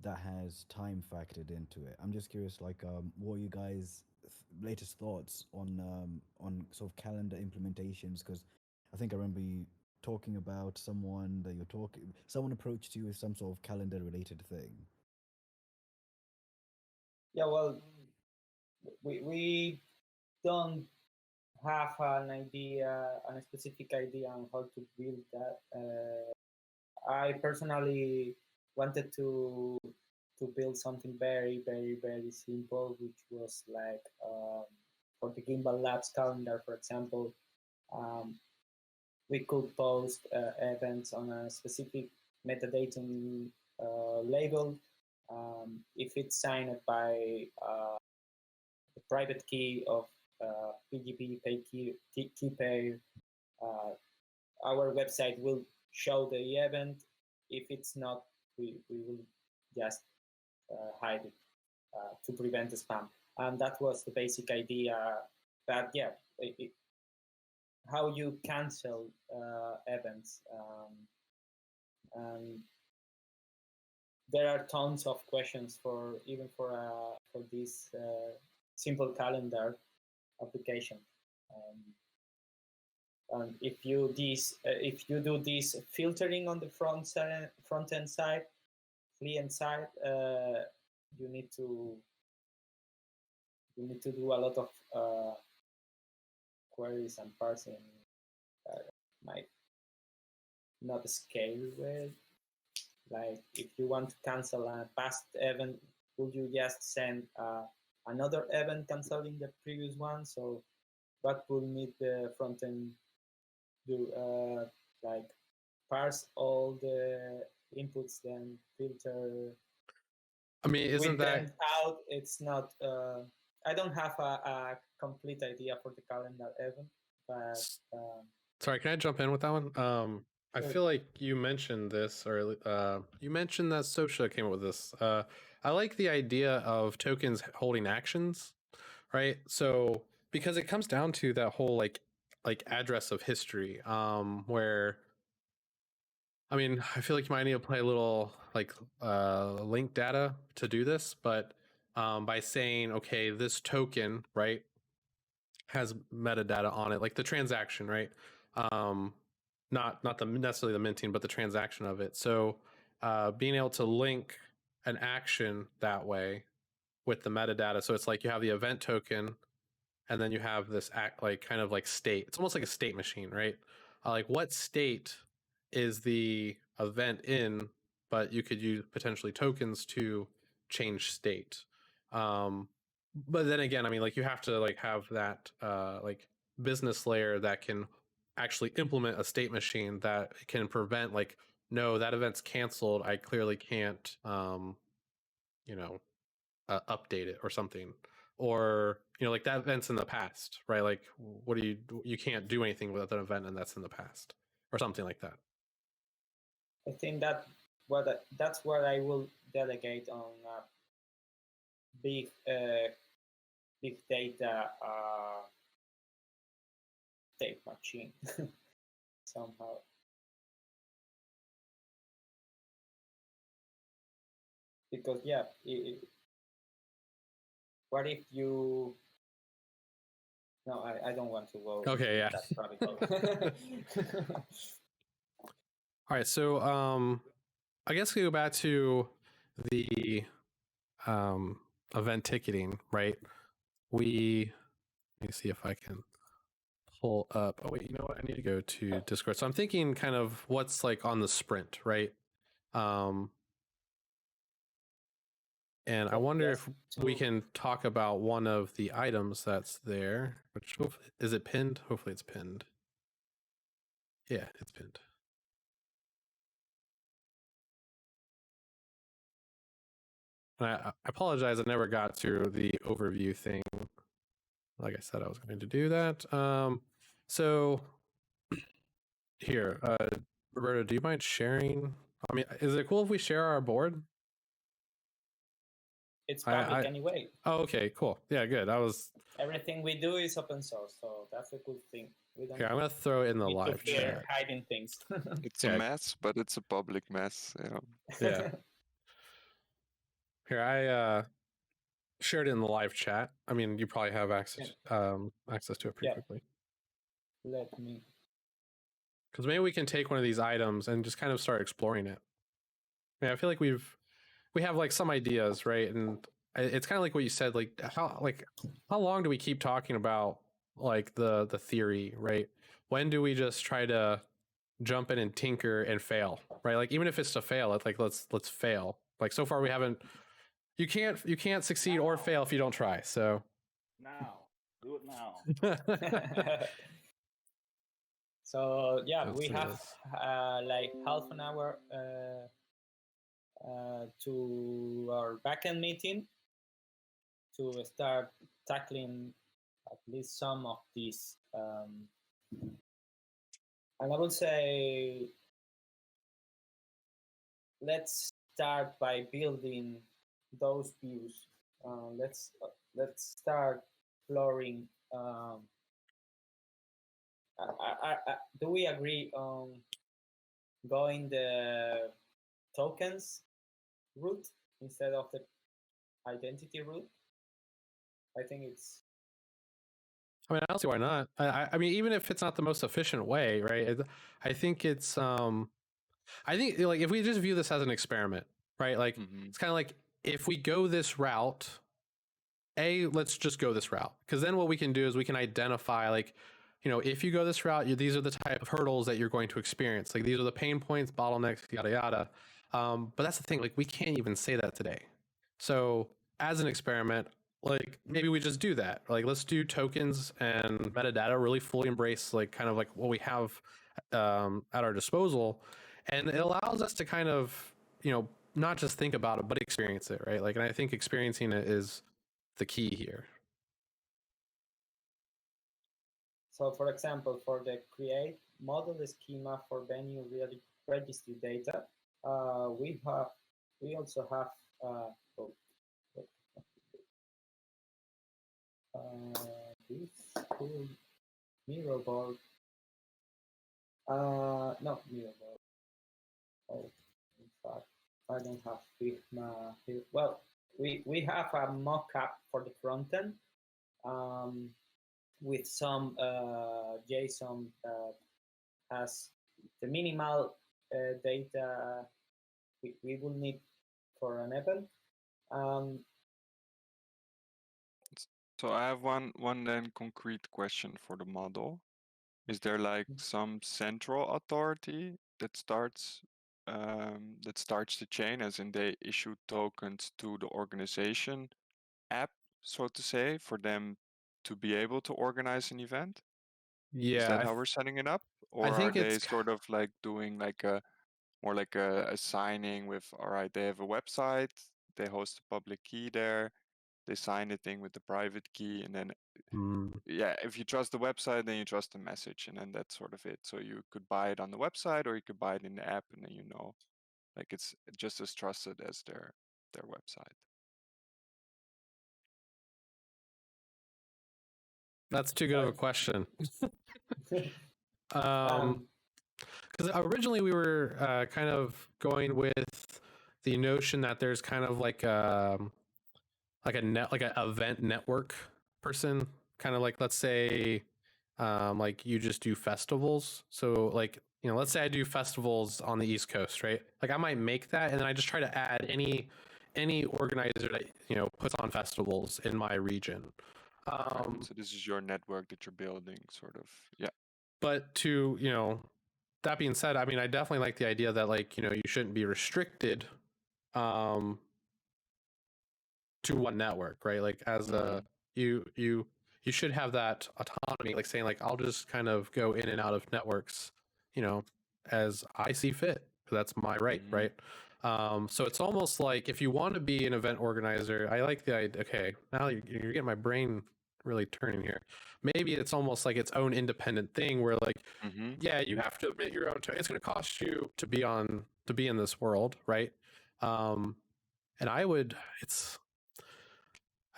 that has time factored into it. I'm just curious, like, what are you guys' latest thoughts on sort of calendar implementations? Because I think I remember you talking about someone approached you with some sort of calendar related thing. Yeah, well, we don't have a specific idea on how to build that. I personally wanted to build something very, very, very simple, which was like for the GimbaLabs calendar, for example, we could post events on a specific metadata label. If it's signed by the private key of PGP key pair, our website will show the event. If it's not, we will just hide it to prevent the spam. And that was the basic idea. That how you cancel events. And there are tons of questions for this simple calendar application. And if you do this filtering on the front end side, client side, you need to do a lot of queries and parsing that might not scale with. Like if you want to cancel a past event, would you just send another event canceling the previous one? So what will need the front end do? Like parse all the inputs, then filter. I mean, isn't with that them out? It's not. I don't have a complete idea for the calendar event, but sorry? Can I jump in with that one? I Sure. feel like you mentioned this, or you mentioned that Sosha came up with this. I like the idea of tokens holding actions, right? So because it comes down to that whole like address of history, where I mean, I feel like you might need to play a little like link data to do this, but by saying, okay, this token, right, has metadata on it, like the transaction, right? Not the necessarily the minting, but the transaction of it. So being able to link an action that way with the metadata. So it's like you have the event token, and then you have this act like kind of like state. It's almost like a state machine, right? Like what state is the event in, but you could use potentially tokens to change state. But then again, I mean, like you have to like have that like business layer that can actually implement a state machine that can prevent like, no, that event's canceled. I clearly can't, you know, update it or something, or like that event's in the past, right? Like what do you can't do anything with that event, and that's in the past or something like that. I think that's what I will delegate on big data state machine somehow. Because yeah, what if you? No, I don't want to go. Okay, yeah. That rabbit hole. All right, so I guess we go back to the event ticketing, right? Let me see if I can pull up. Oh wait, you know what? I need to go to Discord. So I'm thinking kind of what's like on the sprint, right? And I wonder if we can talk about one of the items that's there. Which is it pinned? Hopefully it's pinned. Yeah, it's pinned. And I apologize, I never got to the overview thing. Like I said, I was going to do that. So here, Roberta, do you mind sharing? I mean, is it cool if we share our board? It's public anyway. Oh, okay, cool. Yeah, good. Everything we do is open source, so that's a good thing. We don't Here, I'm gonna throw it in the need to live fear chat. hiding things. It's a mess, but it's a public mess. Yeah. Here, I shared it in the live chat. I mean, you probably have access to it pretty quickly. Let me. Because maybe we can take one of these items and just kind of start exploring it. Yeah, I feel like we have like some ideas, right? And it's kind of like what you said, like how long do we keep talking about like the theory, right? When do we just try to jump in and tinker and fail, right? Like even if it's to fail, it's like let's fail. Like so far we haven't. You can't succeed or fail if you don't try. So now, do it now. So yeah, Let's we do have this. like half an hour to our backend meeting to start tackling at least some of these. And I would say let's start by building those views. Let's start exploring. Do we agree on going the tokens route instead of the identity route? I think it's I mean, I don't see why not. I mean, even if it's not the most efficient way, right? I think it's I think like if we just view this as an experiment, right? Like it's kind of like if we go this route, let's just go this route, because then what we can do is we can identify, like, you know, if you go this route, these are the type of hurdles that you're going to experience. Like these are the pain points, bottlenecks, yada yada. But that's the thing, like we can't even say that today. So as an experiment, like maybe we just do that. Like let's do tokens and metadata, really fully embrace like kind of like what we have at our disposal, and it allows us to kind of, you know, not just think about it but experience it, right? Like, and I think experiencing it is the key here. so. For example, for the create model schema for venue registry data, we also have this cool mirror board. No mirror board. Oh, in fact, I don't have Figma here. Well, we have a mock-up for the front end with some JSON that has the minimal data we will need for an event. So I have one then concrete question for the model. Is there like some central authority that starts the chain, as in they issue tokens to the organization app, so to say, for them to be able to organize an event? Is Yeah, that how we're setting it up? Or I are think they it's sort of like doing like a more like a signing with, all right, they have a website, they host a public key there, they sign the thing with the private key, and then yeah, if you trust the website, then you trust the message, and then that's sort of it. So you could buy it on the website, or you could buy it in the app, and then like it's just as trusted as their website. that's too good of a question. Because originally we were kind of going with the notion that there's kind of like like an event network person, kind of like, let's say like you just do festivals. So like, you know, let's say I do festivals on the East Coast, right? Like I might make that, and then I just try to add any organizer that, you know, puts on festivals in my region. So this is your network that you're building, sort of. Yeah. But to, you know, that being said, I mean, I definitely like the idea that, like, you know, you shouldn't be restricted to one network, right? Like as a you should have that autonomy, like saying like I'll just kind of go in and out of networks, you know, as I see fit. That's my right, right? So it's almost like if you want to be an event organizer, I like the idea. Okay, now you're getting my brain really turning here. Maybe it's almost like its own independent thing where like, yeah, you have to admit your own. It's going to cost you to be in this world, right? And I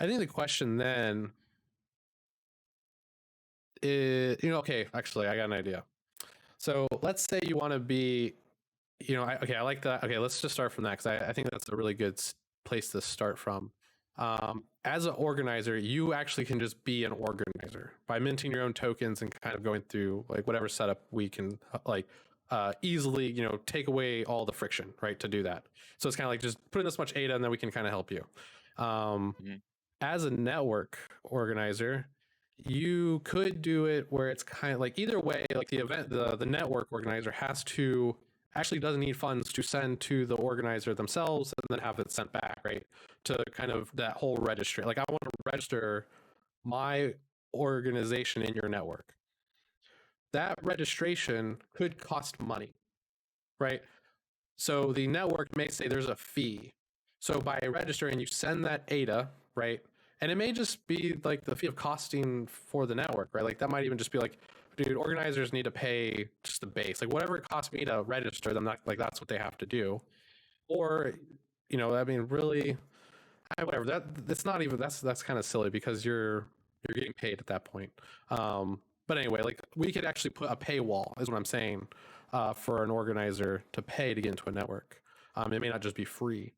think the question then is, you know, okay, actually, I got an idea. So let's say you want to be, you know, okay, I like that. Okay, let's just start from that, because I think that's a really good place to start from. As an organizer, you actually can just be an organizer by minting your own tokens and kind of going through like whatever setup we can like easily, you know, take away all the friction, right, to do that. So it's kind of like just put in this much ADA and then we can kind of help you. As a network organizer, you could do it where it's kind of like either way, like the network organizer has to actually doesn't need funds to send to the organizer themselves and then have it sent back, right? To kind of that whole registry. Like I want to register my organization in your network. That registration could cost money, right? So the network may say there's a fee. So by registering, you send that ADA, right? And it may just be like the fee of costing for the network, right? Like that might even just be like, dude, organizers need to pay just the base, like whatever it costs me to register them. Like that's what they have to do. Or, you know, I mean, really, whatever. That's not even that's kind of silly because you're getting paid at that point. But anyway, like we could actually put a paywall, is what I'm saying, for an organizer to pay to get into a network. It may not just be free.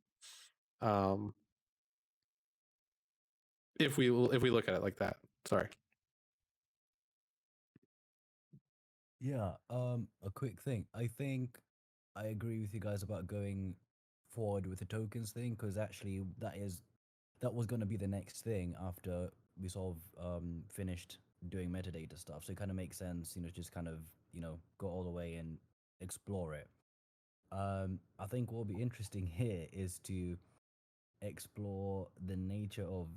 if we look at it like that. Sorry. Yeah, a quick thing. I think I agree with you guys about going forward with the tokens thing, because actually that was going to be the next thing after we sort of finished doing metadata stuff. So it kind of makes sense, just kind of, go all the way and explore it. I think what will be interesting here is to explore the nature of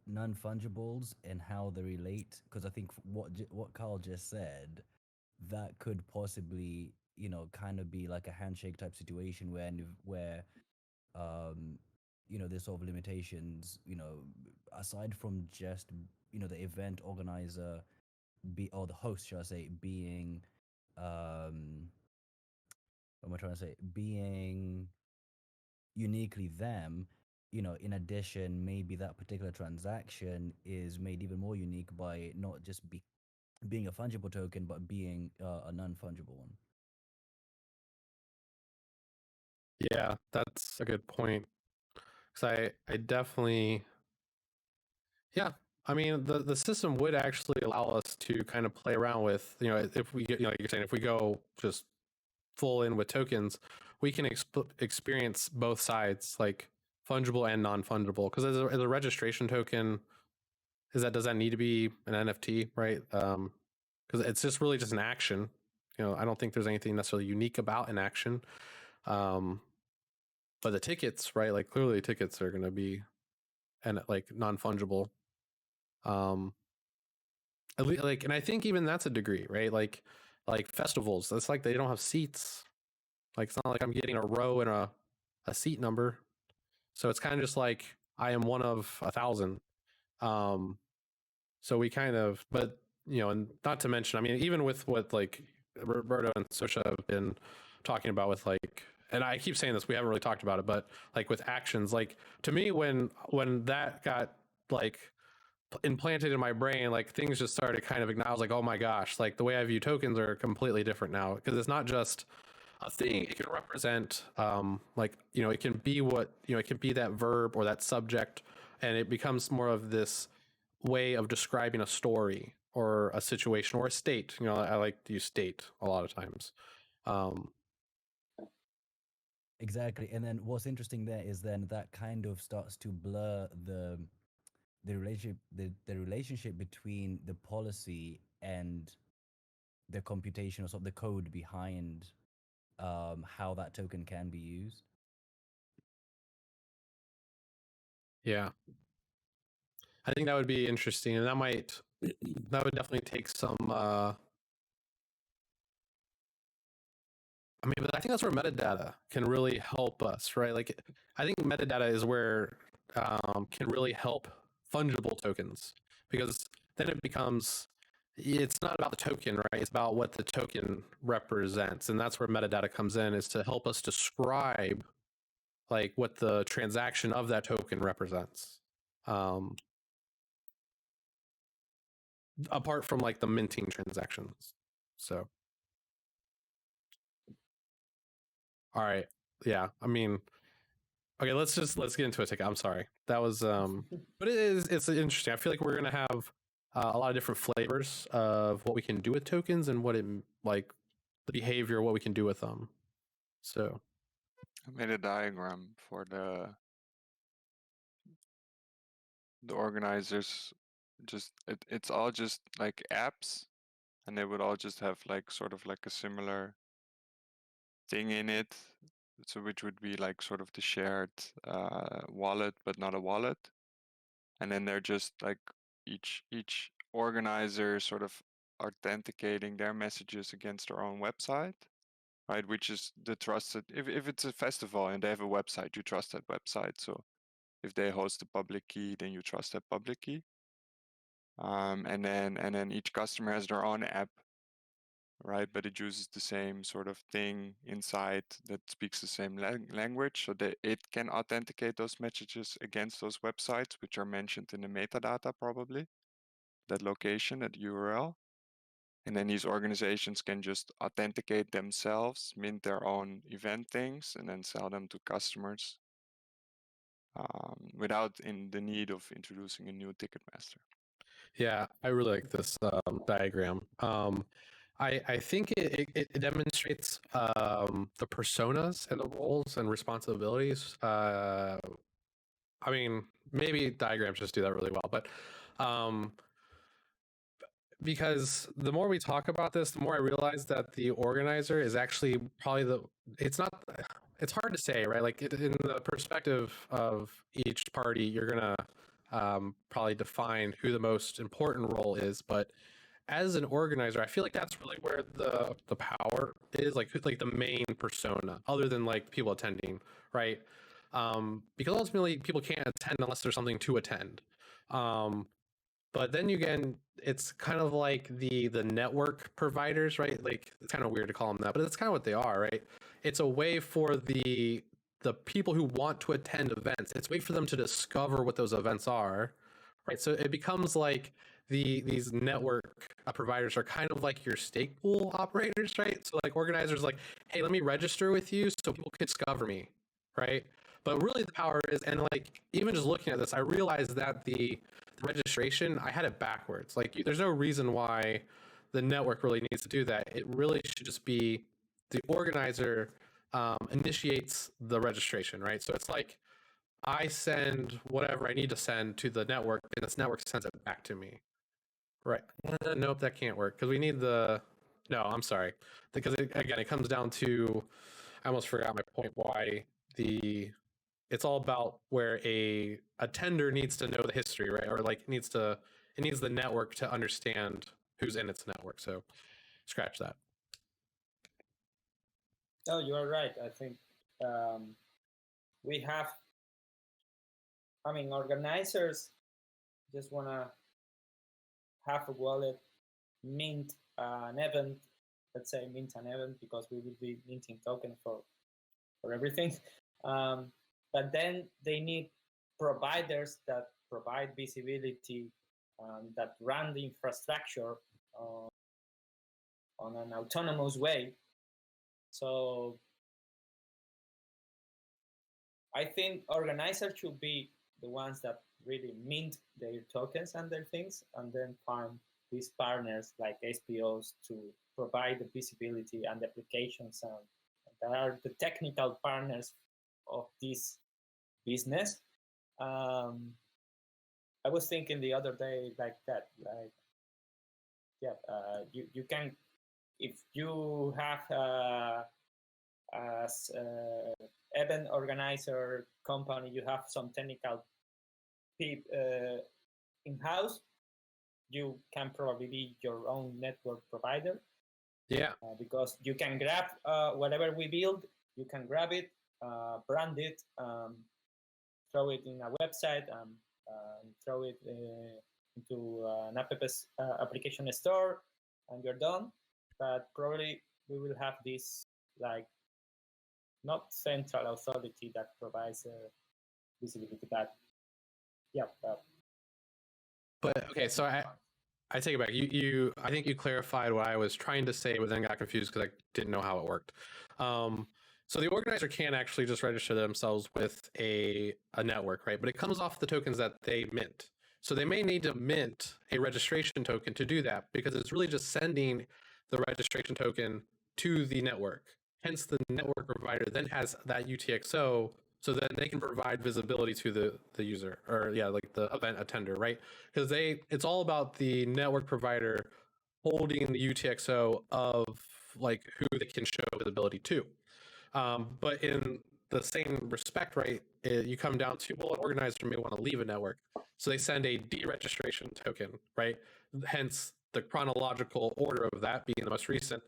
non-fungibles and how they relate, because I think what Carl just said, that could possibly kind of be like a handshake type situation where um there's sort of limitations, aside from just the event organizer or the host, should I say, being what am I trying to say, being uniquely them. In addition, maybe that particular transaction is made even more unique by not just being a fungible token, but being a non-fungible one. Yeah, that's a good point. Because I definitely, yeah. I mean, the system would actually allow us to kind of play around with, if we get, like you're saying, if we go just full in with tokens, we can experience both sides, like fungible and non-fungible. Because as a registration token, does that need to be an NFT, right? Because it's just really just an action. I don't think there's anything necessarily unique about an action. But the tickets, right? Like clearly tickets are going to be and like non-fungible. At least, like, and I think even that's a degree, right? Like festivals, it's like they don't have seats. Like it's not like I'm getting a row and a seat number. So it's kind of just like I am one of 1,000. So we kind of, but and not to mention, I mean, even with what like Roberto and Sosha have been talking about with like, and I keep saying this, we haven't really talked about it, but like with actions, like to me, when that got like implanted in my brain, like things just started kind of I was like, oh my gosh, like the way I view tokens are completely different now, because it's not just a thing. It can represent like it can be what it can be that verb or that subject, and it becomes more of this way of describing a story or a situation or a state. I like to use state a lot of times. Exactly. And then what's interesting there is then that kind of starts to blur the relationship between the policy and the computation, or sort of the code behind how that token can be used. Yeah, I think that would be interesting, and that would definitely take some I mean, but I think that's where metadata can really help us, right? Like, I think metadata is where can really help fungible tokens, because then it becomes, it's not about the token, right? It's about what the token represents, and that's where metadata comes in, is to help us describe like what the transaction of that token represents. Apart from like the minting transactions. So, all right, yeah. I mean, okay, let's get into a ticket. I'm sorry. That was but it's interesting. I feel like we're gonna have a lot of different flavors of what we can do with tokens and what it like the behavior, what we can do with them. So I made a diagram for the organizers. Just it's all just like apps, and they would all just have like sort of like a similar thing in it. So which would be like sort of the shared wallet, but not a wallet. And then they're just like each organizer sort of authenticating their messages against their own website, right? Which is the trusted. If it's a festival and they have a website, you trust that website. So if they host a public key, then you trust that public key. And then each customer has their own app, right? But it uses the same sort of thing inside that speaks the same language, so that it can authenticate those messages against those websites, which are mentioned in the metadata, probably that location, that URL. And then these organizations can just authenticate themselves, mint their own event things, and then sell them to customers without in the need of introducing a new ticket master. Yeah, I really like this diagram. I think it demonstrates the personas and the roles and responsibilities. I mean, maybe diagrams just do that really well, but because the more we talk about this, the more I realize that the organizer is actually probably it's not, it's hard to say, right? Like in the perspective of each party, you're gonna probably define who the most important role is, but as an organizer, I feel like that's really where the power is, like the main persona, other than like people attending, right? Because ultimately people can't attend unless there's something to attend. But then again, it's kind of like the network providers, right? Like it's kind of weird to call them that, but it's kind of what they are, right? It's a way for the people who want to attend events. It's a way for them to discover what those events are, right? So it becomes like these network providers are kind of like your stake pool operators, right? So like organizers like, hey, let me register with you so people can discover me, right? But really the power is, and like even just looking at this, I realized that the registration, I had it backwards. Like there's no reason why the network really needs to do that. It really should just be the organizer initiates the registration, right? So it's like I send whatever I need to send to the network, and this network sends it back to me. Right. Nope, that can't work because we need the. No, I'm sorry. Because again, it comes down to. I almost forgot my point. Why the. It's all about where a attender needs to know the history, right? Or like it needs the network to understand who's in its network. So, scratch that. No, you are right. I think we have. I mean, organizers just want to have a wallet, mint an event, let's say mint an event because we will be minting token for everything. But then they need providers that provide visibility, that run the infrastructure on an autonomous way. So I think organizers should be the ones that really mint their tokens and their things, and then find these partners like SPOs to provide the visibility and the applications, and that are the technical partners of this business. I was thinking the other day like that, like, yeah, you can, if you have as event organizer company, you have some technical people in-house, you can probably be your own network provider. Yeah. Because you can grab whatever we build, you can grab it, brand it, throw it in a website, throw it into an application store, and you're done. But probably we will have this like not central authority that provides visibility, but yeah. But okay, so I take it back. I think you clarified what I was trying to say, but then got confused because I didn't know how it worked. So the organizer can actually just register themselves with a network, right? But it comes off the tokens that they mint. So they may need to mint a registration token to do that because it's really just sending the registration token to the network. Hence, the network provider then has that UTXO, so then they can provide visibility to the user, or yeah, like the event attender, right? Because it's all about the network provider holding the UTXO of like who they can show visibility to. But in the same respect, right, you come down to, well, an organizer may want to leave a network, so they send a deregistration token, right? Hence the chronological order of that being the most recent.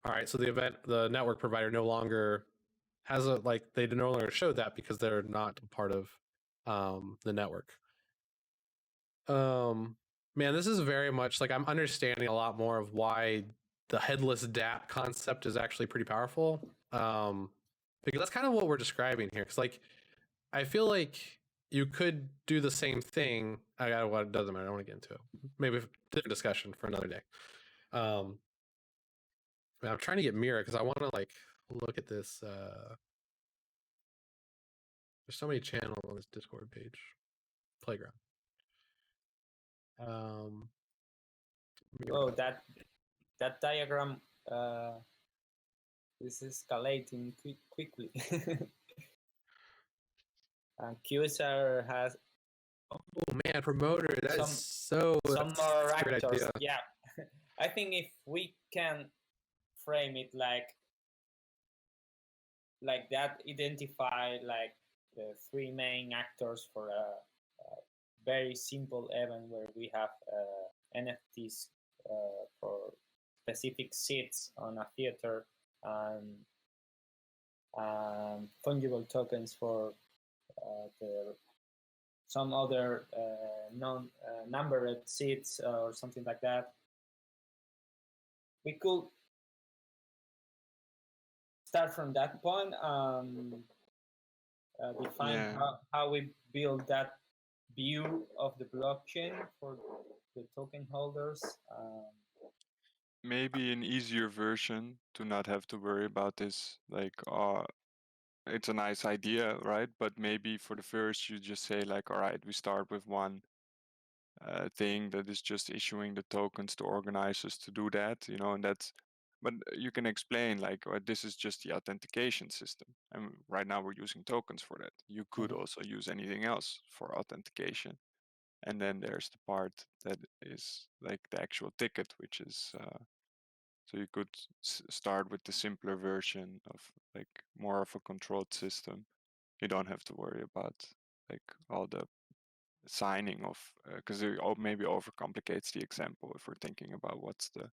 All right, so the network provider no longer has they no longer show that because they're not part of the network. Man, this is very much like I'm understanding a lot more of why the headless dApp concept is actually pretty powerful. Because that's kind of what we're describing here. Because like I feel like you could do the same thing. Well, it doesn't matter. I don't want to get into it. Maybe a different discussion for another day. I'm trying to get Mira because I want to like look at this There's so many channels on this Discord page. Playground. Oh, that diagram is escalating quickly. And QSR has Oh man, promoter. That's some more that's a great actors. idea. Yeah, I think if we can frame it like that, identify like the three main actors for a very simple event where we have NFTs for specific seats on a theater and fungible tokens for some other non-numbered seats or something like that. We could start from that point and define how we build that view of the blockchain for the token holders. Maybe an easier version to not have to worry about this, like, it's a nice idea, right? But maybe for the first, you just say like, all right, we start with one thing that is just issuing the tokens to organizers to do that, and that's, but you can explain like, this is just the authentication system. And right now we're using tokens for that. You could also use anything else for authentication. And then there's the part that is like the actual ticket, which is, so you could start with the simpler version of like more of a controlled system. You don't have to worry about like all the signing of, because it maybe overcomplicates the example if we're thinking about what's the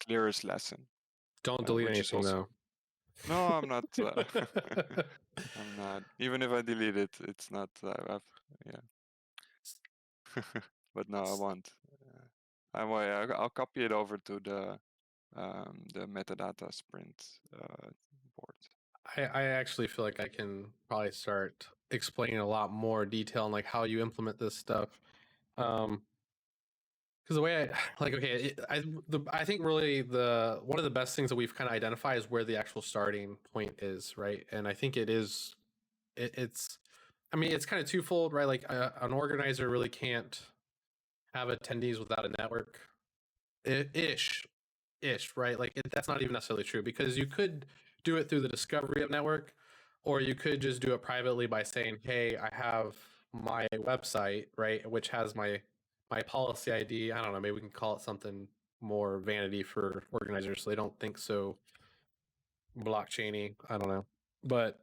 clearest lesson. Don't delete anything though. No, I'm not. I'm not. Even if I delete it, it's not. Yeah. But no, I won't. I'll copy it over to the metadata sprint board. I actually feel like I can probably start explaining a lot more detail on like how you implement this stuff. Because the way I think really one of the best things that we've kind of identified is where the actual starting point is, right? And I think it's I mean, it's kind of twofold, right? Like an organizer really can't have attendees without a network, ish, right? Like that's not even necessarily true because you could do it through the discovery of network, or you could just do it privately by saying, "Hey, I have my website, right, which has my policy ID. I don't know, maybe we can call it something more vanity for organizers so they don't think so blockchainy. I don't know, but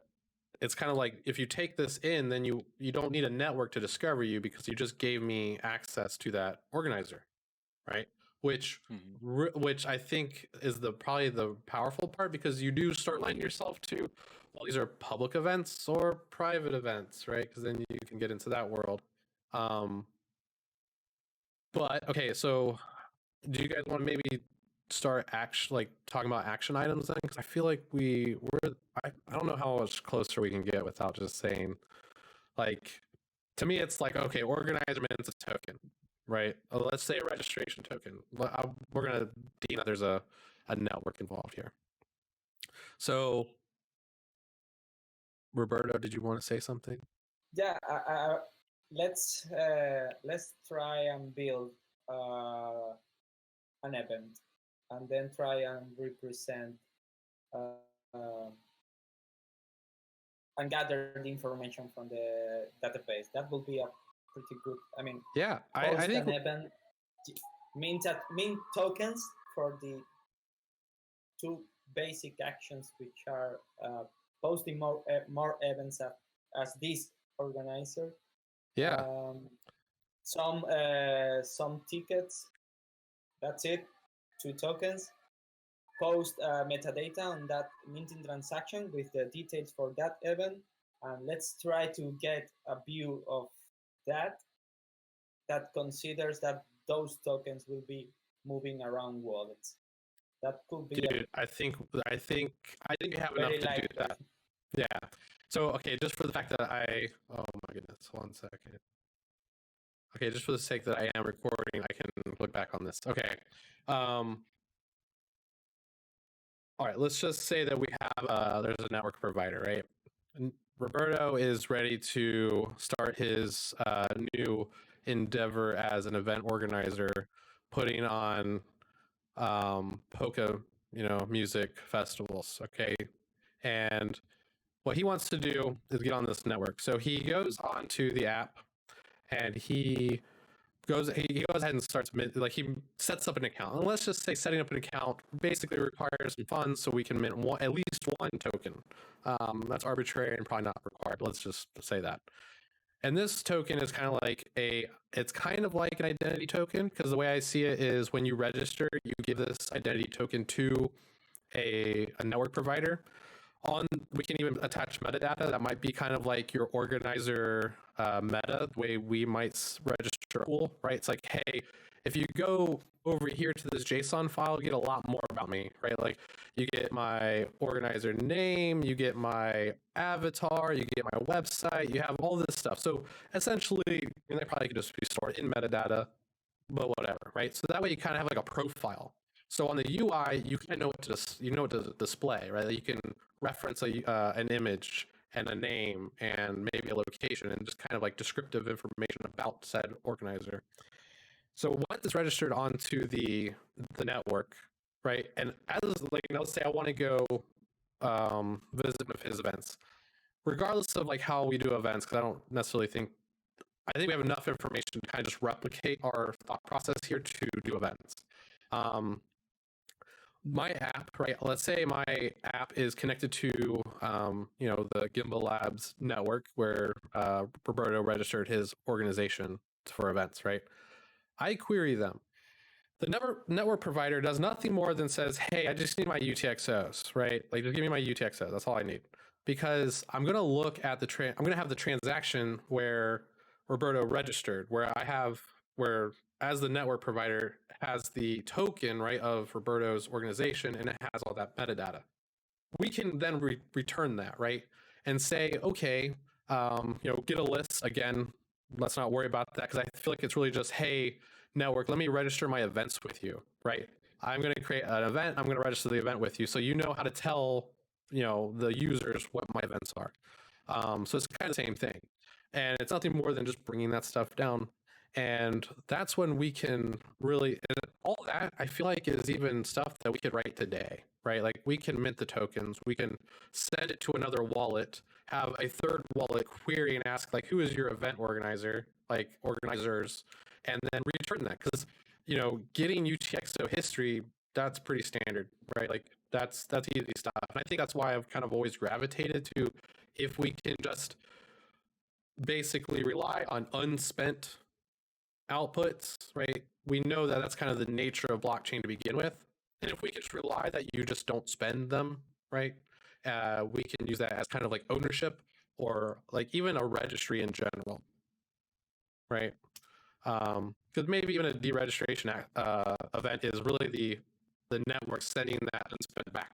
it's kind of like if you take this in, then you don't need a network to discover you because you just gave me access to that organizer, right? Which I think is probably the powerful part because you do start lining yourself to, well, these are public events or private events, right? Because then you can get into that world. But okay, so do you guys want to maybe start talking about action items then? Because I feel like I don't know how much closer we can get without just saying, like, to me, it's like, okay, organizer mints a token, right? Let's say a registration token. We're gonna deem that there's a network involved here. So, Roberto, did you want to say something? Yeah, let's try and build an event, and then try and represent and gather the information from the database. That will be a pretty good. I mean, yeah, I think an event mint tokens for the two basic actions, which are posting more events as this organizer. Yeah. Some tickets. That's it. 2 tokens. Post metadata on that minting transaction with the details for that event, and let's try to get a view of that considers that those tokens will be moving around wallets. That could be. Dude, I think you have enough to do that. Yeah. So okay, just for the fact that oh my goodness, 1 second. Okay, just for the sake that I am recording, I can look back on this. Okay. All right, let's just say that we have there's a network provider, right? Roberto is ready to start his new endeavor as an event organizer, putting on polka, music festivals. Okay, and what he wants to do is get on this network. So he goes onto the app and he goes ahead and starts he sets up an account. And let's just say setting up an account basically requires some funds so we can mint at least one token. That's arbitrary and probably not required. Let's just say that. And this token is kind of like it's kind of like an identity token, because the way I see it is when you register, you give this identity token to a network provider. We can even attach metadata that might be kind of like your organizer meta, the way we might register a pool, right? It's like, hey, if you go over here to this JSON file, you get a lot more about me, right? Like you get my organizer name, you get my avatar, you get my website, you have all this stuff. So essentially, they probably could just be stored in metadata, but whatever, right? So that way you kind of have like a profile. So on the UI, you kind of know what to display, right? Like you can reference an image and a name and maybe a location and just kind of like descriptive information about said organizer. So once it's registered onto the network, right? And as like, let's say I want to go visit one of his events, regardless of like how we do events, because I think we have enough information to kind of just replicate our thought process here to do events. My app, right? Let's say my app is connected to, the GimbaLabs network where Roberto registered his organization for events, right? I query them. The network provider does nothing more than says, hey, I just need my UTXOs, right? Like, just give me my UTXOs. That's all I need. Because I'm going to look at I'm going to have the transaction where Roberto registered, where as the network provider has the token, right, of Roberto's organization, and it has all that metadata. We can then return that, right, and say, okay, get a list. Again, let's not worry about that, because I feel like it's really just, hey, network, let me register my events with you, right? I'm going to create an event. I'm going to register the event with you, so you know how to tell the users what my events are. So it's kind of the same thing, and it's nothing more than just bringing that stuff down. And that's when we can really, all that I feel like is even stuff that we could write today, right? Like we can mint the tokens, we can send it to another wallet, have a third wallet query and ask like, who is your event organizer, like organizers, and then return that. Because, getting UTXO history, that's pretty standard, right? Like that's easy stuff. And I think that's why I've kind of always gravitated to, if we can just basically rely on unspent outputs, right? We know that that's kind of the nature of blockchain to begin with. And if we can just rely that you just don't spend them, right? We can use that as kind of like ownership, or like even a registry in general, right? Because maybe even a deregistration event is really the network sending that unspent back.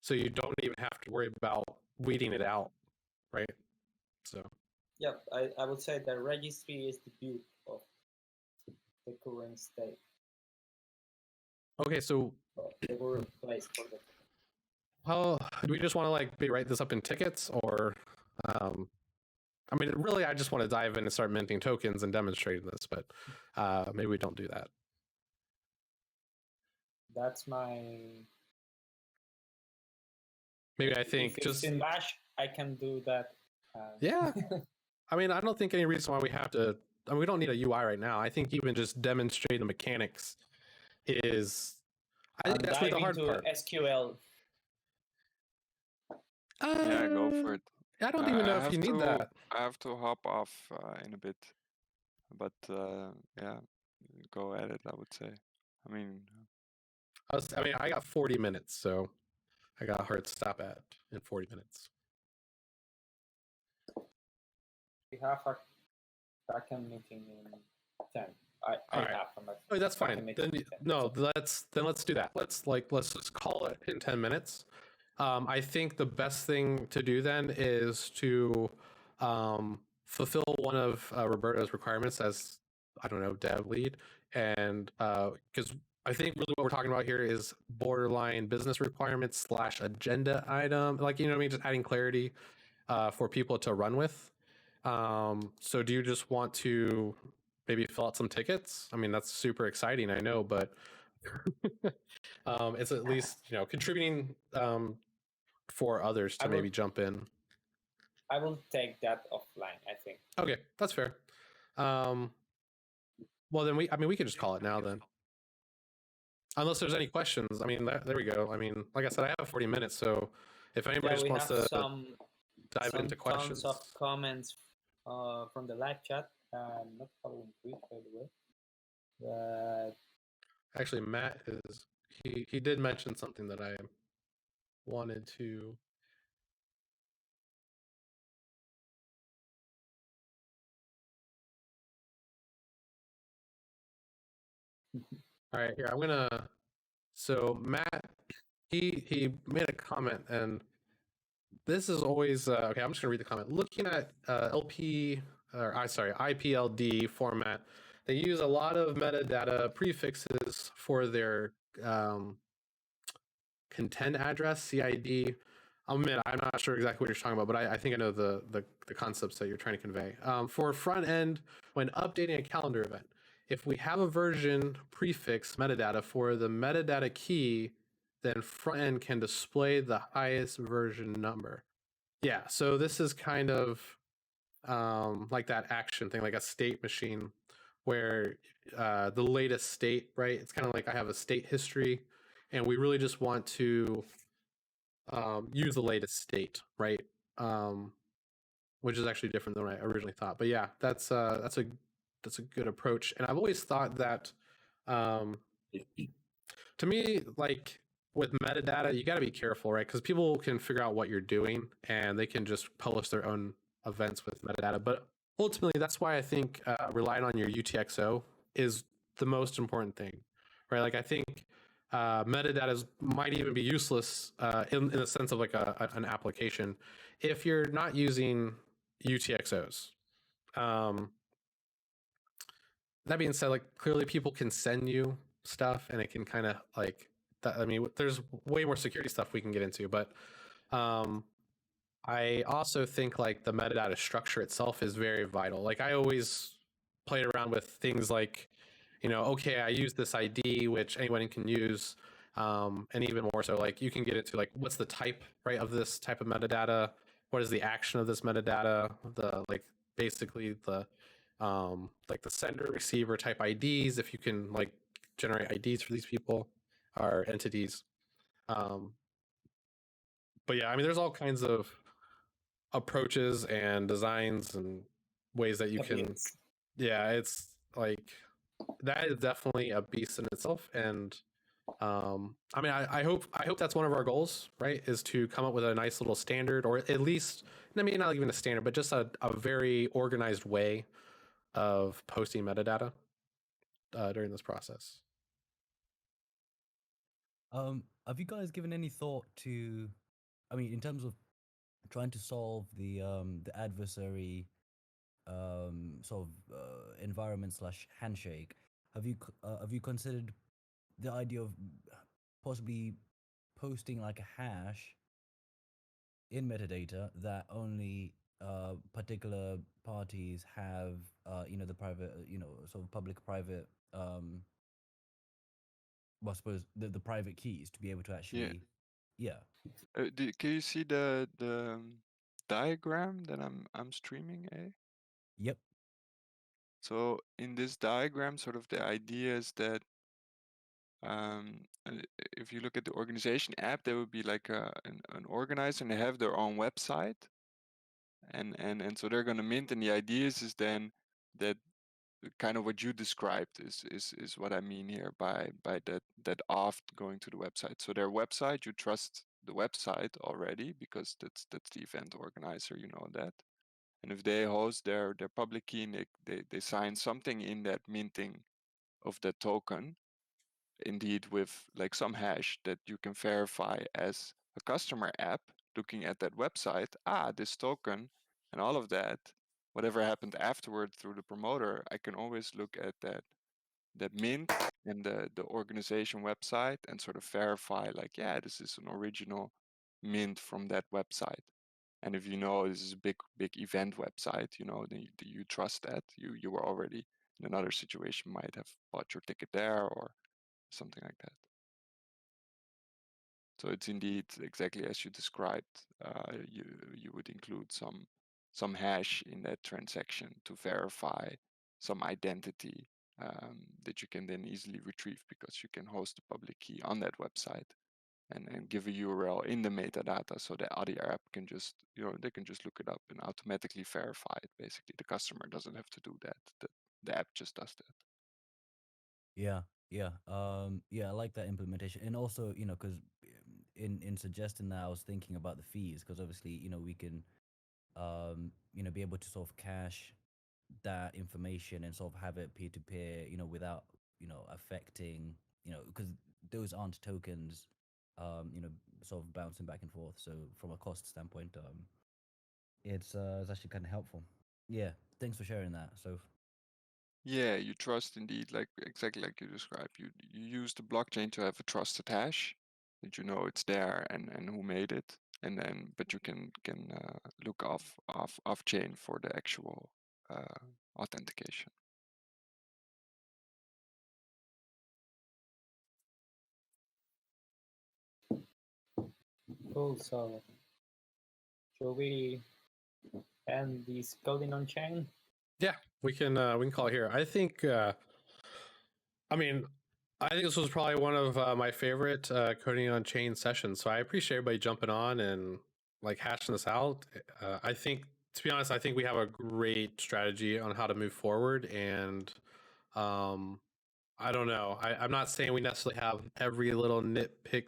So you don't even have to worry about weeding it out, right? So. Yeah, I would say the registry is the build of the current state. Okay, so the current place for the. How do we just want to like write this up in tickets, or I mean, really, I just want to dive in and start minting tokens and demonstrating this, but maybe we don't do that. That's my. Maybe I think if it's in Bash, I can do that. Yeah. I mean, I don't think any reason why we have to. I mean, we don't need a UI right now. I think even just demonstrating the mechanics is. I think that's the hard part. SQL. Yeah, go for it. I don't even know if you need that. I have to hop off in a bit, but yeah, go at it. I would say. I mean, I got 40 minutes, so I got a hard stop at in 40 minutes. We have a backend meeting in 10. I right. have from Oh, that's fine. Let's do that. Let's just call it in 10 minutes. I think the best thing to do then is to fulfill one of Roberto's requirements as, I don't know, dev lead, and because I think really what we're talking about here is borderline business requirements / agenda item, like, what I mean, just adding clarity. for people to run with. So do you just want to maybe fill out some tickets? I mean, that's super exciting, I know, but it's at least, you know, contributing for others to maybe jump in. I will take that offline, I think. Okay, that's fair. Well, then we could just call it now then. Unless there's any questions. I mean, there we go. I mean, like I said, I have 40 minutes, so if anybody just wants to dive into questions. Tons of comments from the live chat. Not following Twitch, by the way. But actually, Matt is he did mention something that I wanted to. All right, here I'm gonna. So Matt, he made a comment, and this is always okay. I'm just gonna read the comment. Looking at IPLD format, they use a lot of metadata prefixes for their content address (CID). I'll admit I'm not sure exactly what you're talking about, but I think I know the concepts that you're trying to convey. For front end, when updating a calendar event, if we have a version prefix metadata for the metadata key, then front end can display the highest version number. Yeah, so this is kind of like that action thing, like a state machine, where the latest state, right? It's kind of like I have a state history, and we really just want to use the latest state, right? Which is actually different than what I originally thought. But yeah, that's a good approach. And I've always thought that, to me, like with metadata, you got to be careful, right? Because people can figure out what you're doing, and they can just publish their own events with metadata. But ultimately, that's why I think relying on your UTXO is the most important thing, right? Like I think metadata might even be useless in the sense of like an application if you're not using UTXOs. That being said, like clearly people can send you stuff, and it can kind of like that. I mean, there's way more security stuff we can get into, but I also think like the metadata structure itself is very vital. Like I always played around with things like, you know, okay, I use this ID, which anyone can use. And even more so, like you can get into like, what's the type, right, of this type of metadata? What is the action of this metadata? The like basically the like the sender receiver type IDs, if you can like generate IDs for these people or entities. But yeah, I mean, there's all kinds of approaches and designs and ways that you can. Yeah, it's like that is definitely a beast in itself. And I mean, I hope that's one of our goals, right? Is to come up with a nice little standard, or at least, I mean, not even a standard, but just a very organized way of posting metadata during this process. Have you guys given any thought to, I mean, in terms of trying to solve the adversary sort of environment / handshake? Have you considered the idea of possibly posting like a hash in metadata that only particular parties have, you know, the private, you know, sort of public private, well, I suppose the private keys to be able to actually, yeah. Can you see the diagram that I'm streaming, eh? Yep. So in this diagram, sort of the idea is that if you look at the organization app, there would be like an organizer, and they have their own website, and so they're going to mint. And the idea is then that kind of what you described is what I mean here by that oft going to the website. So their website, you trust the website already because that's the event organizer, you know that. And if they host their public key and they sign something in that minting of that token, indeed with like some hash that you can verify as a customer app looking at that website, this token and all of that, whatever happened afterward through the promoter, I can always look at that mint and the organization website and sort of verify like, yeah, this is an original mint from that website. And if you know this is a big event website, then you trust that. You were already in another situation, might have bought your ticket there or something like that. So it's indeed exactly as you described. You would include some hash in that transaction to verify some identity that you can then easily retrieve, because you can host a public key on that website and give a URL in the metadata, so the other app can just they can just look it up and automatically verify it. Basically, the customer doesn't have to do that. The app just does that. Yeah, yeah, yeah. I like that implementation, and also because in suggesting that, I was thinking about the fees, because obviously we can be able to sort of cache that information and sort of have it peer to peer, without affecting, because those aren't tokens, sort of bouncing back and forth. So from a cost standpoint, it's actually kind of helpful. Yeah, thanks for sharing that. So Yeah, you trust indeed, like exactly like you described. You use the blockchain to have a trusted hash that it's there and who made it, and then but you can look off chain for the actual authentication. Cool. So, should we end this coding on chain? Yeah, we can call it here. I think I think this was probably one of my favorite coding on chain sessions. So I appreciate everybody jumping on and like hashing this out. I think, to be honest, I think we have a great strategy on how to move forward. And I don't know. I'm not saying we necessarily have every little nitpick,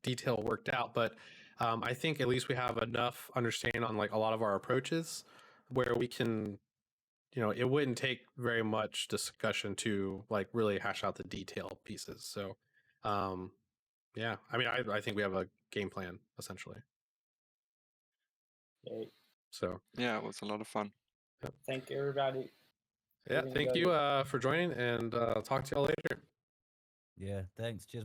detail worked out, but I think at least we have enough understanding on like a lot of our approaches where we can, it wouldn't take very much discussion to like really hash out the detail pieces. So, yeah, I think we have a game plan essentially. Okay. So, Yeah, it was a lot of fun. Thank you, everybody. yeah, Really thank enjoyed you it. for joining, and talk to y'all later. yeah, thanks. Cheers. Bye.